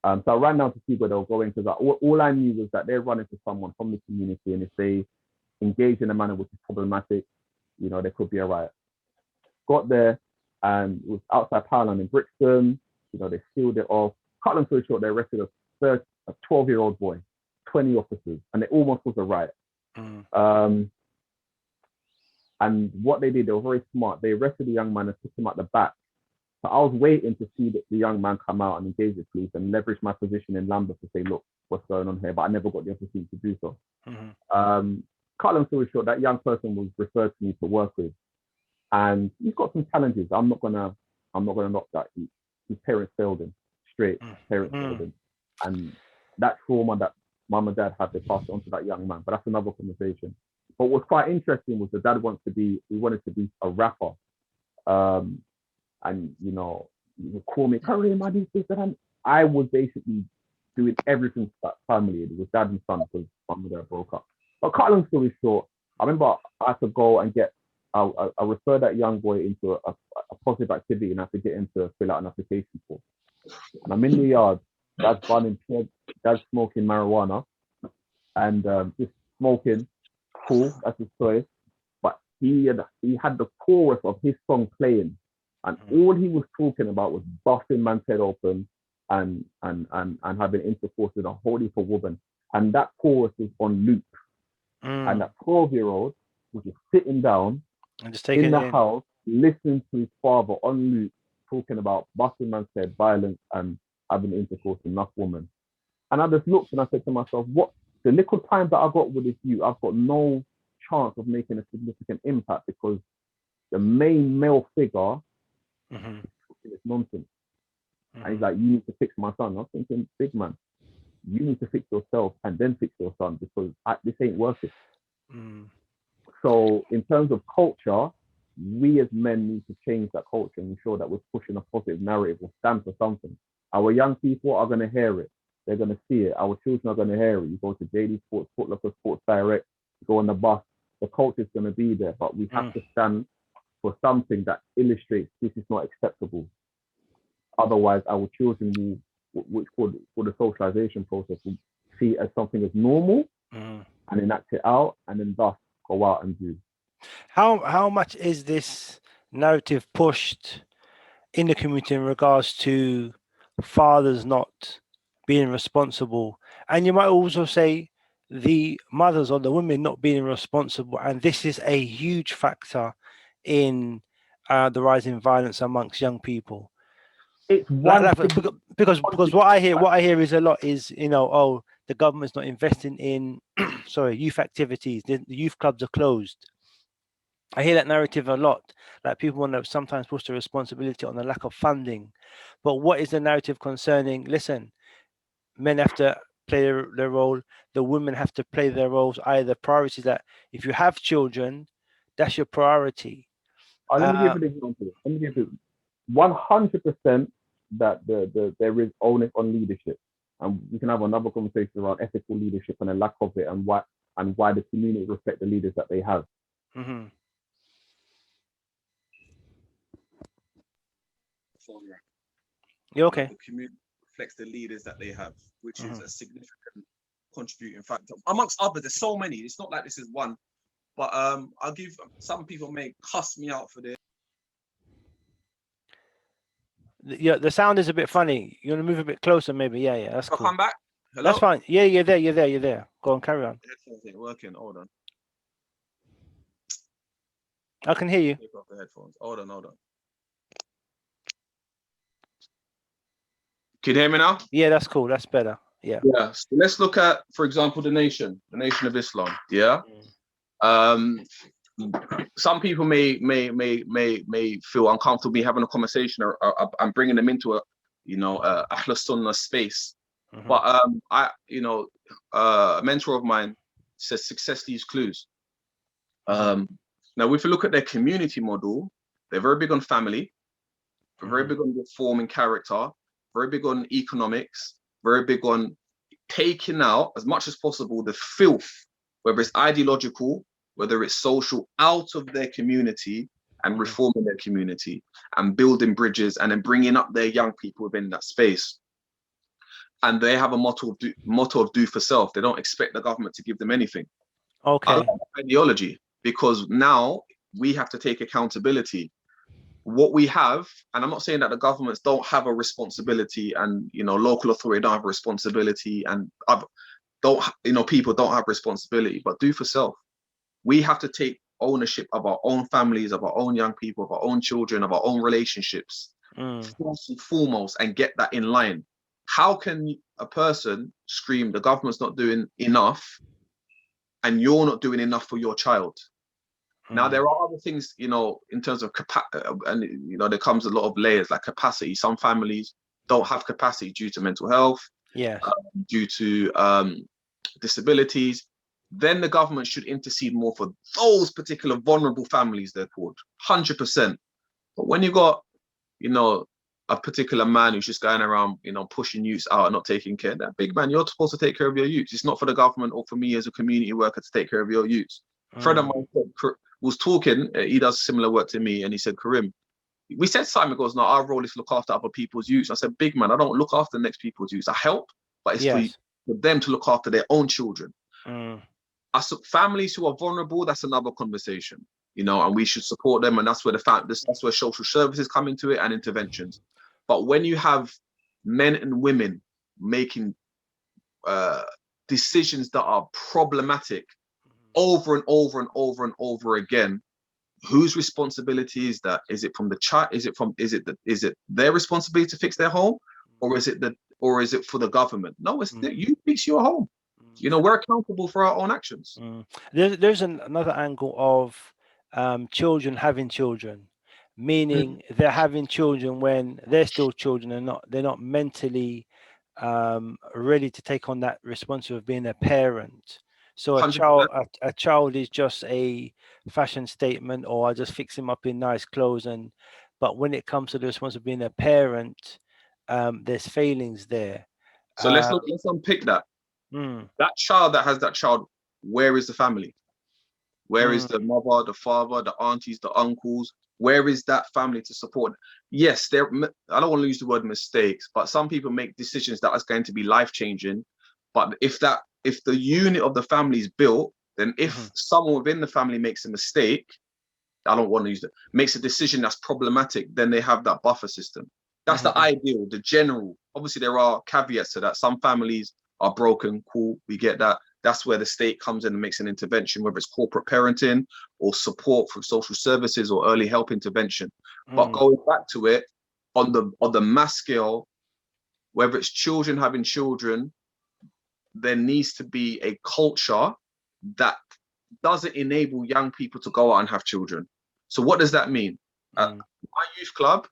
So I ran down to see where they were going because all I knew was that they're running to someone from the community, and if they engage in a manner which is problematic, there could be a riot. Got there and it was outside Powerline in Brixton. They sealed it off. Cut long story short, they arrested a 12-year-old boy, 20 officers, and it almost was a riot. And what they did, they were very smart. They arrested the young man and took him at the back. So I was waiting to see the young man come out and engage the police and leverage my position in Lambeth to say, look, what's going on here? But I never got the opportunity to do so. Cut long story short, that young person was referred to me to work with. And he's got some challenges. I'm not gonna knock that. His parents failed him. Parents failed him. And that trauma that mum and dad had, they passed it on to that young man. But that's another conversation. But what's quite interesting was the dad wanted to be a rapper. And he would call me, Karim, I do this, that. I was basically doing everything for that family. It was dad and son because mum and dad broke up. But cut long story short, I remember I had to go and I referred that young boy into a positive activity and I had to get him to fill out an application form. And I'm in the yard, dad's smoking marijuana and just smoking, cool, that's his choice. But he had the chorus of his song playing and all he was talking about was busting man's head open and having intercourse with a whole heap of woman. And that chorus was on loop. And that 12-year-old was just sitting down and just in the house, listening to his father on loop, talking about busting man's head, violence, and having intercourse with enough woman. And I just looked and I said to myself, what the little time that I got with this youth, I've got no chance of making a significant impact because the main male figure is talking this nonsense. And he's like, you need to fix my son. I'm thinking, big man, you need to fix yourself and then fix your son, because this ain't working. So in terms of culture, we as men need to change that culture and ensure that we're pushing a positive narrative or stand for something. Our young people are going to hear it. They're going to see it. Our children are going to hear it. You go to JD Sports, Foot Locker, Sports Direct, you go on the bus, the culture is going to be there, but we have to stand for something that illustrates this is not acceptable. Otherwise, our children will, which for the socialization process, will see it as something as normal and enact it out, and then thus go out and do. How much is this narrative pushed in the community in regards to fathers not being responsible? And you might also say the mothers or the women not being responsible, and this is a huge factor in the rise in violence amongst young people. It's one because what I hear is a lot is, oh, the government's not investing in youth activities, the youth clubs are closed. I hear that narrative a lot. Like, people want to sometimes push the responsibility on the lack of funding. But what is the narrative concerning, listen, men have to play their role, the women have to play their roles, either priorities that if you have children, that's your priority. Let me give an example. Let me give you 100% that there is onus on leadership. And we can have another conversation around ethical leadership and the lack of it, and why the community respect the leaders that they have. You okay? The community reflects the leaders that they have, which is a significant contributing factor. Amongst others, there's so many. It's not like this is one, but I'll give, some people may cuss me out for this. Yeah, the sound is a bit funny. You want to move a bit closer, maybe? Yeah, that's cool. I'll come back. Hello? That's fine. Yeah, you're there. Go on, carry on. Headphones ain't working. Hold on. I can hear you. Take off the headphones. Hold on. Can you hear me now? Yeah, that's cool. That's better. Yeah. Yeah. So let's look at, for example, the Nation of Islam. Yeah. Some people may feel uncomfortable me having a conversation or I'm bringing them into a Ahl Sunnah space. But a mentor of mine says success leaves clues. Now, if you look at their community model, they're very big on family, very big on reforming character, very big on economics, very big on taking out as much as possible the filth, whether it's ideological, whether it's social, out of their community and reforming their community and building bridges and then bringing up their young people within that space. And they have a motto of do for self. They don't expect the government to give them anything. Okay. I like that ideology, because now we have to take accountability. What we have, and I'm not saying that the governments don't have a responsibility, and local authority don't have a responsibility, and people don't have responsibility, but do for self. We have to take ownership of our own families, of our own young people, of our own children, of our own relationships, first and foremost, and get that in line. How can a person scream the government's not doing enough and you're not doing enough for your child? Now, there are other things, in terms of capacity, and, there comes a lot of layers like capacity. Some families don't have capacity due to mental health, due to disabilities. Then the government should intercede more for those particular vulnerable families, they're called, 100%. But when you got, a particular man who's just going around, pushing youths out and not taking care of that, big man, you're supposed to take care of your youths. It's not for the government or for me as a community worker to take care of your youths. A friend of mine was talking, he does similar work to me, and he said, Karim, we said Simon goes, no, our role is to look after other people's youths. I said, big man, I don't look after the next people's youths. I help, but it's for them to look after their own children. Families who are vulnerable, that's another conversation, and we should support them, and that's where that's where social services come into it and interventions. But when you have men and women making decisions that are problematic over and over and over and over again, whose responsibility is that? Is it from the child? Is it their responsibility to fix their home, or is it for the government? No, it's you fix your home. We're accountable for our own actions. There's another angle of children having children. meaning they're having children when they're still children and they're not mentally ready to take on that responsibility of being a parent. So 100%. a child is just a fashion statement, or I just fix him up in nice clothes. But when it comes to the responsibility of being a parent, there's failings there. So let's unpick that. Mm, That child that has that child, where is the family? Where is mm, the mother, the father, the aunties, the uncles? Where is that family to support? Yes, I don't want to use the word mistakes, but some people make decisions that is going to be life changing. But if the unit of the family is built, then if someone within the family makes a mistake, I don't want to use it, makes a decision that's problematic, then they have that buffer system. That's the ideal, the general. Obviously, there are caveats to that. Some families are broken. Cool, we get that. That's where the state comes in and makes an intervention, whether it's corporate parenting or support from social services or early help intervention. But going back to it, on the mass scale, whether it's children having children, there needs to be a culture that doesn't enable young people to go out and have children. So what does that mean? At my youth club,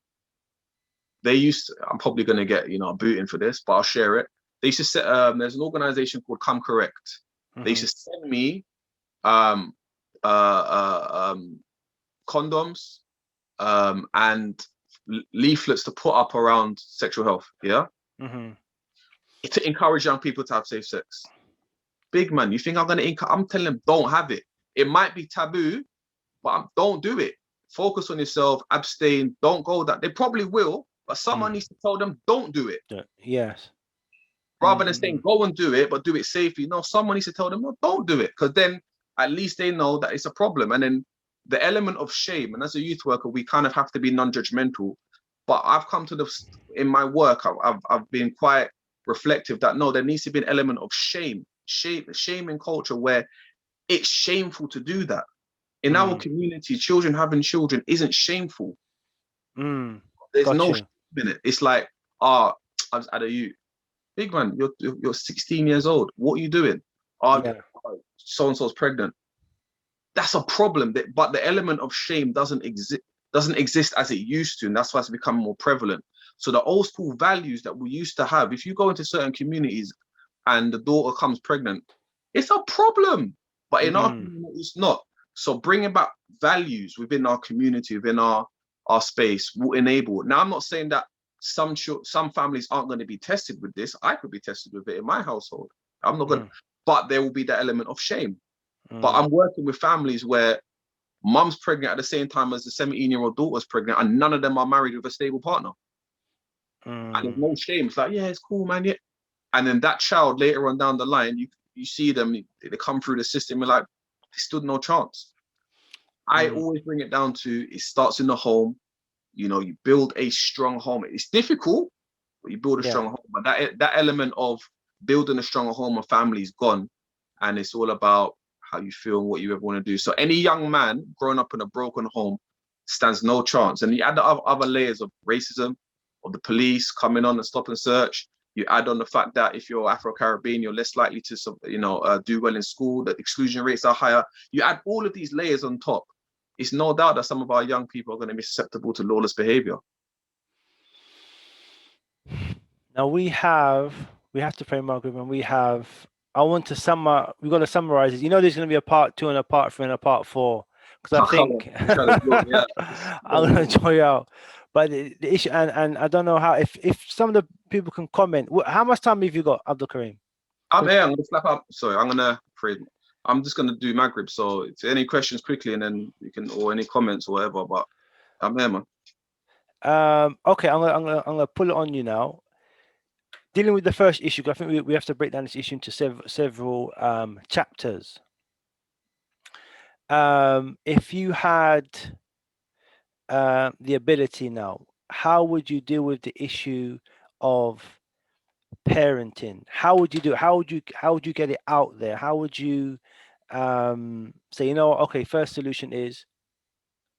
they used to, I'm probably going to get a booting for this, but I'll share it. They used to set, there's an organization called Come Correct. They used to send me condoms and leaflets to put up around sexual health, to encourage young people to have safe sex. Big man, you think I'm going to I'm telling them, don't have it. It might be taboo, but don't do it. Focus on yourself, abstain, don't go that. They probably will, but someone needs to tell them, don't do it. Yes. Rather than saying, go and do it, but do it safely. No, someone needs to tell them, no, don't do it. Because then at least they know that it's a problem. And then the element of shame, and as a youth worker, we kind of have to be non-judgmental. But I've come to in my work, I've been quite reflective that no, there needs to be an element of shame in culture where it's shameful to do that. In our community, children having children isn't shameful. There's no shame in it. It's like, I was at a youth. Big man, you're 16 years old. What are you doing? So-and-so's pregnant. That's a problem. But the element of shame doesn't exist as it used to, and that's why it's become more prevalent. So the old school values that we used to have, if you go into certain communities and the daughter comes pregnant, it's a problem. But in our community, it's not. So bringing back values within our community, within our space, will enable. Now, I'm not saying that some families aren't going to be tested with this. I could be tested with it in my household. I'm not going to, but there will be that element of shame. But I'm working with families where mum's pregnant at the same time as the 17-year-old daughter's pregnant, and none of them are married with a stable partner. And there's no shame. It's like, yeah, it's cool, man. Yeah. And then that child later on down the line, you see them, they come through the system, you're like, they stood no chance. I always bring it down to, it starts in the home. You build a strong home. It's difficult, but you build a strong home. But that element of building a stronger home and family is gone. And it's all about how you feel and what you ever want to do. So any young man growing up in a broken home stands no chance. And you add the other layers of racism, of the police coming on and stop and search. You add on the fact that if you're Afro-Caribbean, you're less likely to, do well in school, that exclusion rates are higher. You add all of these layers on top. It's no doubt that some of our young people are going to be susceptible to lawless behavior. Now we have to frame Margaret, and we've got to summarize it. There's going to be a part 2 and a part 3 and a part 4, because I think I'm going to join out. But the issue, and I don't know how, if some of the people can comment. How much time have you got, Abdul Karim? I'm here. I'm going to flap up. Sorry, I'm just going to do Maghrib. So if any questions quickly, and then you can, or any comments or whatever. But I'm here, man. Okay, I'm gonna pull it on you now. Dealing with the first issue, I think we have to break down this issue into several chapters. If you had the ability now, how would you deal with the issue of parenting? How would you do it? How would you get it out there? How would you say, okay, first solution is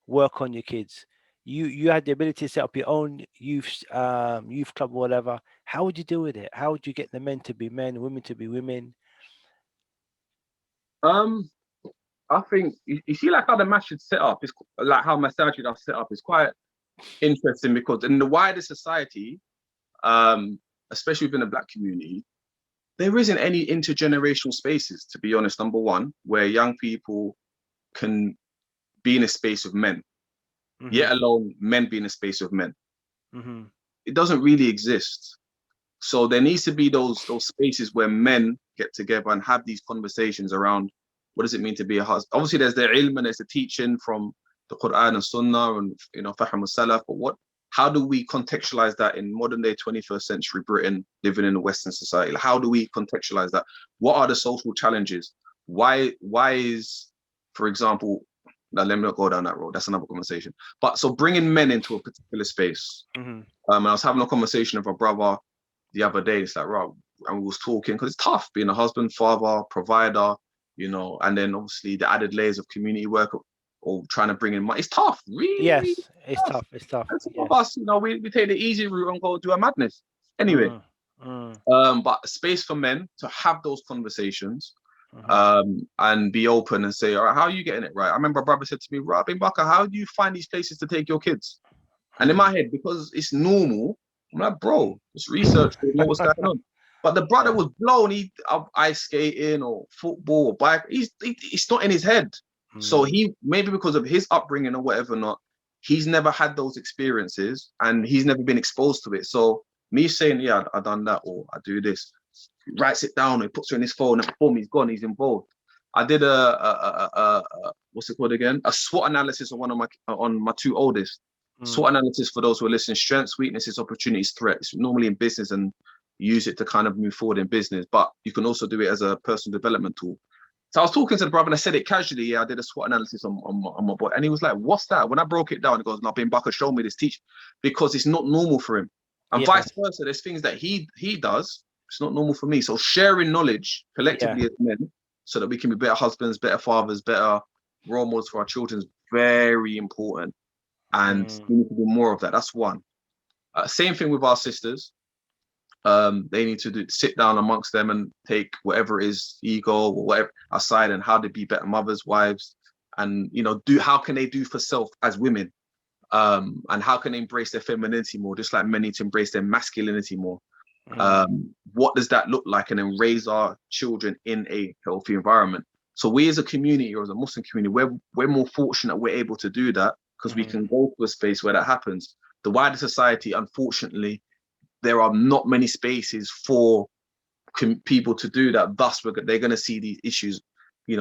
work on your kids. You had the ability to set up your own youth club or whatever. How would you deal with it? How would you get the men to be men, women to be women? I think you see like how the masjid set up is like how masajid are set up is quite interesting because in the wider society, especially within the black community, there isn't any intergenerational spaces, to be honest, number one, where young people can be in a space of men, yet alone men be in a space of men. It doesn't really exist. So there needs to be those spaces where men get together and have these conversations around what does it mean to be a husband. Obviously, there's the ilm and there's the teaching from the Quran and Sunnah and Fahm al-Salaf, but how do we contextualize that in modern day 21st century Britain, living in a Western society? How do we contextualize that? What are the social challenges? Why is, for example, now let me not go down that road. That's another conversation. But so bringing men into a particular space. And I was having a conversation with a brother the other day. It's like, right, and we was talking because it's tough being a husband, father, provider, and then obviously the added layers of community work or trying to bring in money. It's tough, really. Yes, it's tough. It's tough. And some of us, we take the easy route and go do a madness. Anyway, but space for men to have those conversations and be open and say, all right, how are you getting it right? I remember a brother said to me, Abdul Karim Bin Bakr, how do you find these places to take your kids? And in my head, because it's normal, I'm like, bro, just research, know what's going on. But the brother was blown. He ice skating or football or bike. It's not in his head. So he, maybe because of his upbringing or whatever not, he's never had those experiences and he's never been exposed to it. So me saying, yeah, I done that or I do this, he writes it down, or he puts it in his phone, and boom, he's gone, he's involved. I did a what's it called again? A SWOT analysis on my two oldest. SWOT analysis, for those who are listening: strengths, weaknesses, opportunities, threats. Normally in business, and use it to kind of move forward in business, but you can also do it as a personal development tool. So I was talking to the brother and I said it casually. Yeah, I did a SWOT analysis on my boy, and he was like, "What's that?" When I broke it down, he goes, "No, Bin Bakr showed me this teach," because it's not normal for him, and vice versa. There's things that he does. It's not normal for me. So sharing knowledge collectively as men, so that we can be better husbands, better fathers, better role models for our children is very important, and we need to do more of that. That's one. Same thing with our sisters. They need to sit down amongst them and take whatever is ego or whatever aside, and how to be better mothers, wives, and how can they do for self as women, and how can they embrace their femininity more, just like men need to embrace their masculinity more. What does that look like, and then raise our children in a healthy environment. So we as a community, or as a Muslim community, we're more fortunate we're able to do that because we can go to a space where that happens. The wider society, unfortunately, there are not many spaces for people to do that. Thus, they're going to see these issues,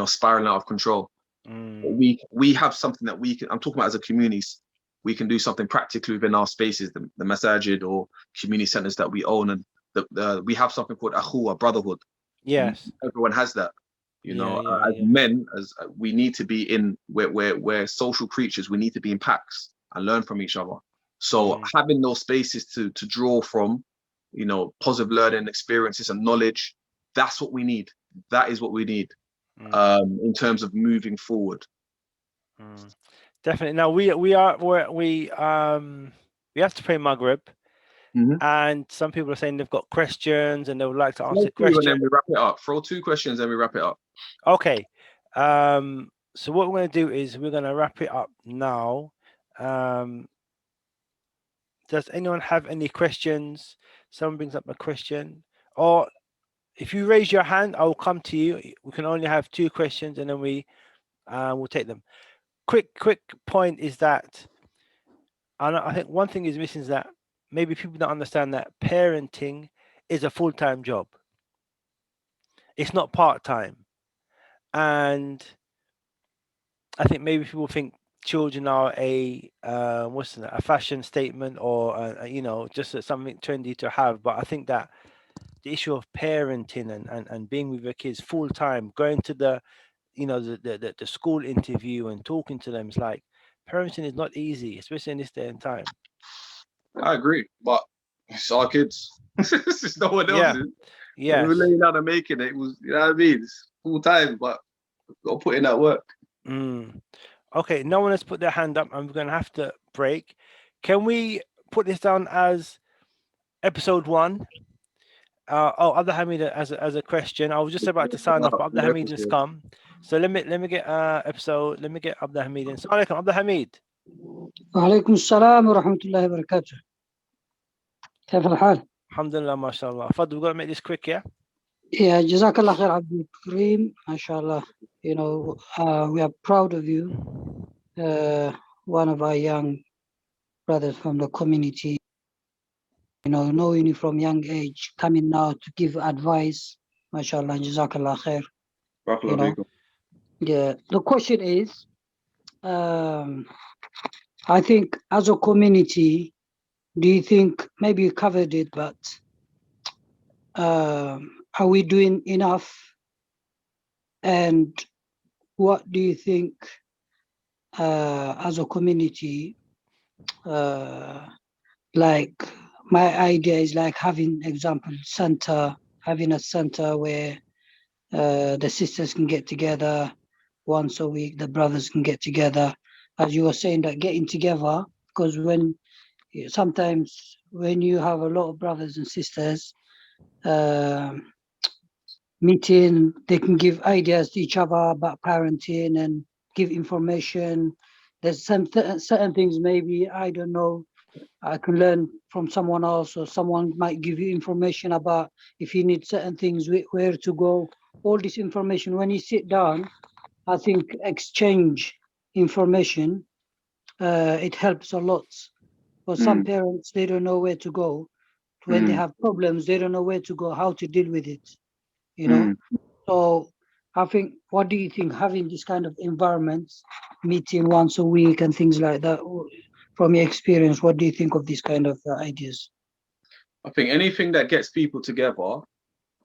spiraling out of control. We have something that we can. I'm talking about as a community. We can do something practically within our spaces, the masajid or community centers that we own, and we have something called akhuwa, brotherhood. Yes, everyone has that. As men, as we need to be in, we're social creatures. We need to be in packs and learn from each other. So having those spaces to draw from, positive learning experiences and knowledge, that's what we need. That is what we need in terms of moving forward. Definitely. Now we have to pray Maghrib, and some people are saying they've got questions and they would like to answer questions. And then we wrap it up. Throw two questions and we wrap it up. Okay. So what we're going to do is we're going to wrap it up now. Does anyone have any questions? Someone brings up a question, or if you raise your hand, I will come to you. We can only have two questions, and then we'll take them. Quick point is that, and I think one thing is missing is that maybe people don't understand that parenting is a full-time job. It's not part-time, and I think maybe people think children are a fashion statement, or just something trendy to have. But I think that the issue of parenting and being with your kids full time, going to the school interview and talking to them, it's like parenting is not easy, especially in this day and time. I agree, but it's our kids. It's no one else's. Yeah. We were laying out and making it. It was, what I mean? It's full time, but we've got to put in that work. Okay, no one has put their hand up, and we're going to have to break. Can we put this down as episode 1? Abdul Hamid as a question. I was just about to sign off, but Abdul Hamid has come. So let me get let me get Abdul Hamid in. Assalamu alaikum, Abdul Hamid. وعليكم السلام ورحمة الله وبركاته. كيف الحال؟ Alhamdulillah, mashallah. Fad, we're gonna make this quick, yeah? Yeah, جزاك الله خير Abdul Karim. MashaAllah. You know, we are proud of you. One of our young brothers from the community, you know, knowing you from young age, coming now to give advice. MashaAllah, Jazakallah khair. You know, yeah. The question is, I think as a community, do you think, maybe you covered it, but are we doing enough? And what do you think as a community, like my idea is like having example center, having a center where the sisters can get together once a week, the brothers can get together, as you were saying, that getting together, because sometimes when you have a lot of brothers and sisters meeting, they can give ideas to each other about parenting and give information. There's certain things maybe I don't know, I can learn from someone else, or someone might give you information about if you need certain things, where to go. All this information, when you sit down, I think exchange information, it helps a lot. For some parents, they don't know where to go. When they have problems, they don't know where to go, how to deal with it, you know. So I think, what do you think, having this kind of environments, meeting once a week and things like that, from your experience, what do you think of these kind of ideas? I think anything that gets people together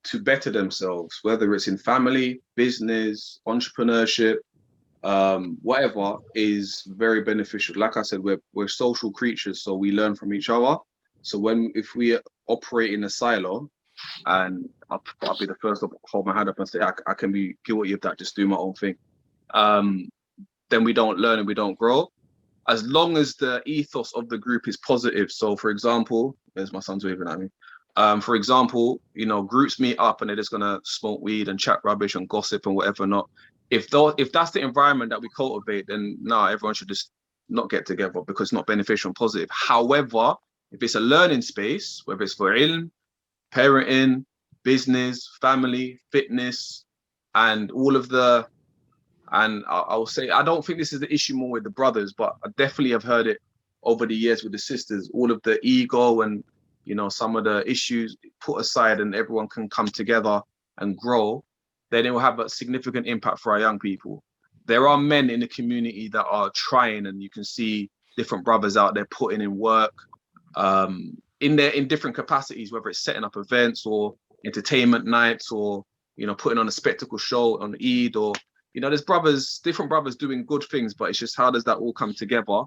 to better themselves, whether it's in family, business, entrepreneurship, whatever, is very beneficial. Like I said, we're social creatures, so we learn from each other. So if we operate in a silo, and I'll be the first to hold my hand up and say I can be guilty of that, just do my own thing, then we don't learn and we don't grow. As long as the ethos of the group is positive. So for example, there's my son's waving at me. For example, you know, groups meet up and they're just gonna smoke weed and chat rubbish and gossip and whatever not. If that's the environment that we cultivate, then no, everyone should just not get together, because it's not beneficial and positive. However, if it's a learning space, whether it's for ilm, parenting, business, family, fitness, and all of the, and I'll say, I don't think this is the issue more with the brothers, but I definitely have heard it over the years with the sisters, all of the ego and, you know, some of the issues put aside and everyone can come together and grow, then it will have a significant impact for our young people. There are men in the community that are trying, and you can see different brothers out there putting in work in different capacities, whether it's setting up events or entertainment nights, or, you know, putting on a spectacle show on Eid, or, you know, there's different brothers doing good things, but it's just, how does that all come together?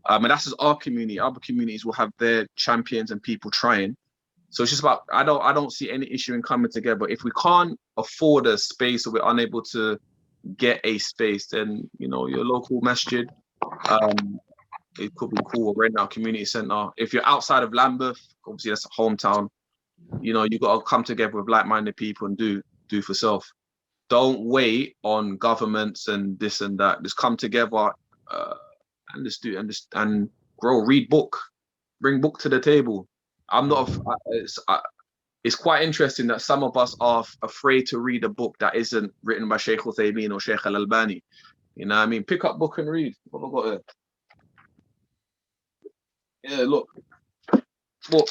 And that's just our community. Other communities will have their champions and people trying. So it's just about, I don't see any issue in coming together. If we can't afford a space, or we're unable to get a space, then, you know, your local masjid, it could be cool, or rent our community center. If you're outside of Lambeth, obviously that's a hometown, you know, you got to come together with like-minded people and do for self. Don't wait on governments and this and that. Just come together and just do and grow. Read book, bring book to the table. I'm not. It's quite interesting that some of us are afraid to read a book that isn't written by Sheikh Uthaymeen or Sheikh Al-Albani. You know what I mean? Pick up book and read. What have I got here? Yeah, look, book.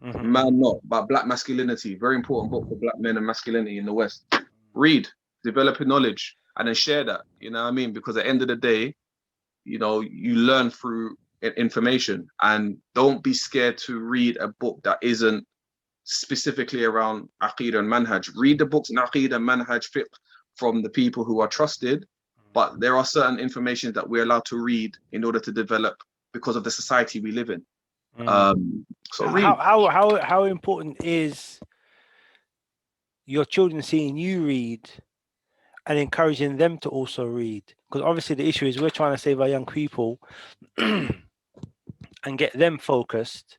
Man Not, about black masculinity. Very important book for black men and masculinity in the West. Read, develop your knowledge, and then share that. You know what I mean? Because at the end of the day, you know, you learn through information, and don't be scared to read a book that isn't specifically around Aqidah and Manhaj. Read the books in Aqidah and Manhaj fiqh from the people who are trusted, but there are certain information that we're allowed to read in order to develop, because of the society we live in. So read. How important is your children seeing you read and encouraging them to also read? Because obviously the issue is we're trying to save our young people and get them focused.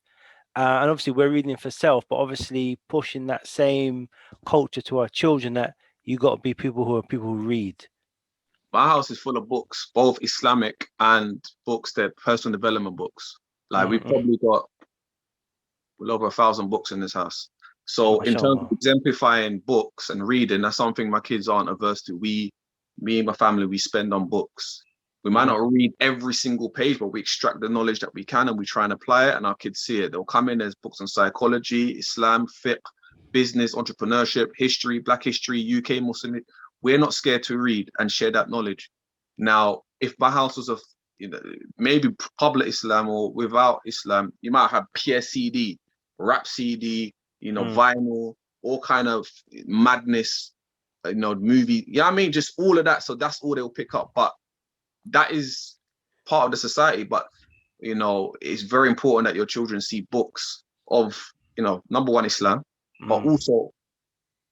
And obviously we're reading for self, but obviously pushing that same culture to our children, that You got to be people who read. My house is full of books, both Islamic and books that personal development books. Like we've probably got well over 1,000 books in this house. So in terms of exemplifying books and reading, that's something my kids aren't averse to. Me and my family, we spend on books. We might not read every single page, but we extract the knowledge that we can and we try and apply it, and our kids see it. They'll come in, there's books on psychology, Islam, fiqh, business, entrepreneurship, history, Black history, UK Muslim. We're not scared to read and share that knowledge. Now, if my house was maybe public Islam or without Islam, you might have PSCD, rap CD, vinyl, all kind of madness, movie. You know what I mean? Just all of that. So that's all they'll pick up. But that is part of the society. But, it's very important that your children see books of, number one, Islam, but also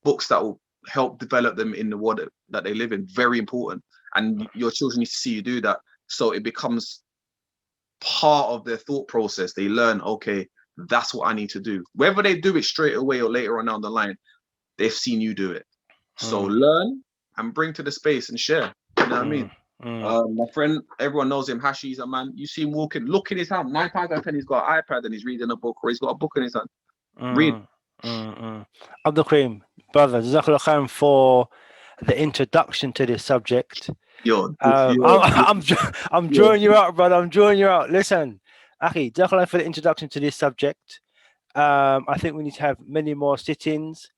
books that will help develop them in the world that they live in. Very important. And your children need to see you do that. So it becomes part of their thought process. They learn, okay, that's what I need to do. Whether they do it straight away or later on down the line, they've seen you do it. So learn and bring to the space and share. You know what I mean? My friend, everyone knows him, Hashi's a man. You see him walking, look in his hand. 9 times out of 10, he's got an iPad and he's reading a book, or he's got a book in his hand. Read. Abdul Karim, brother, Jazakallah Khair for the introduction to this subject. I'm drawing you out, brother. I'm drawing you out. Listen, Akhi, Jazakallah for the introduction to this subject. I think we need to have many more sit-ins.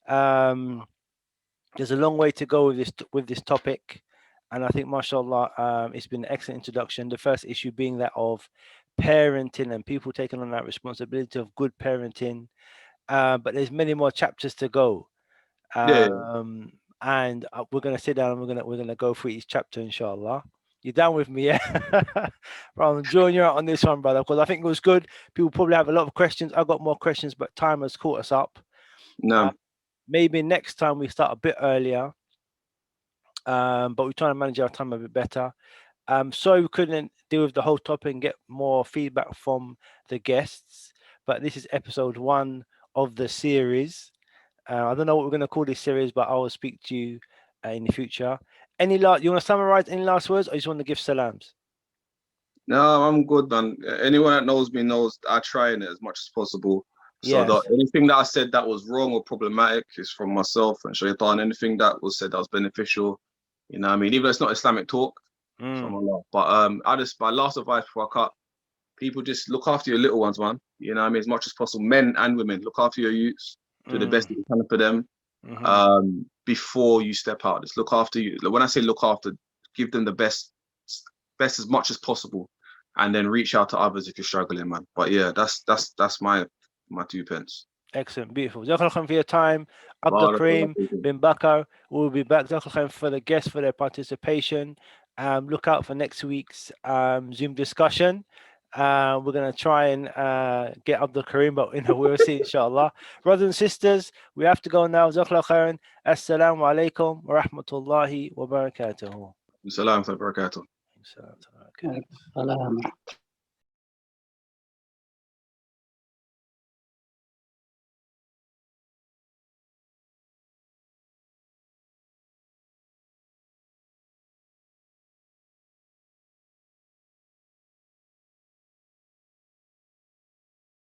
There's a long way to go with this topic, and I think, mashallah, it's been an excellent introduction. The first issue being that of parenting and people taking on that responsibility of good parenting. But there's many more chapters to go. And we're gonna sit down and we're gonna go through each chapter, inshallah. You down with me, yeah? Bro, I'm drawing you out on this one, brother, because I think it was good. People probably have a lot of questions. I've got more questions, but time has caught us up. No. Maybe next time we start a bit earlier. But we're trying to manage our time a bit better. So we couldn't deal with the whole topic and get more feedback from the guests. But this is episode 1 of the series. I don't know what we're going to call this series, but I will speak to you in the future. You want to summarize any last words, or you just want to give salams? No, I'm good, man. Anyone that knows me knows I try in it as much as possible. So Yes. anything that I said that was wrong or problematic is from myself and Shaitan. Anything that was said that was beneficial, you know what I mean? Even though it's not Islamic talk, from Allah. But my last advice before I cut, people just look after your little ones, man. You know what I mean? As much as possible, men and women, look after your youths. Do the best that you can for them. Before you step out, just look after you. When I say look after, give them the best as much as possible, and then reach out to others if you're struggling, man. But yeah, that's my 2 pence. Excellent, beautiful. Jazakallah khair for your time. Abdul Karim Bin Bakr will be back. Jazakallah khair for the guests for their participation. Look out for next week's Zoom discussion. We're going to try and get Abdul Karim, but we'll see, inshallah. Brothers and sisters, we have to go now. Jazakallah khairan. Assalamu alaikum wa rahmatullahi wa barakatuhu. Assalamu alaikum wa barakatuh. Salam.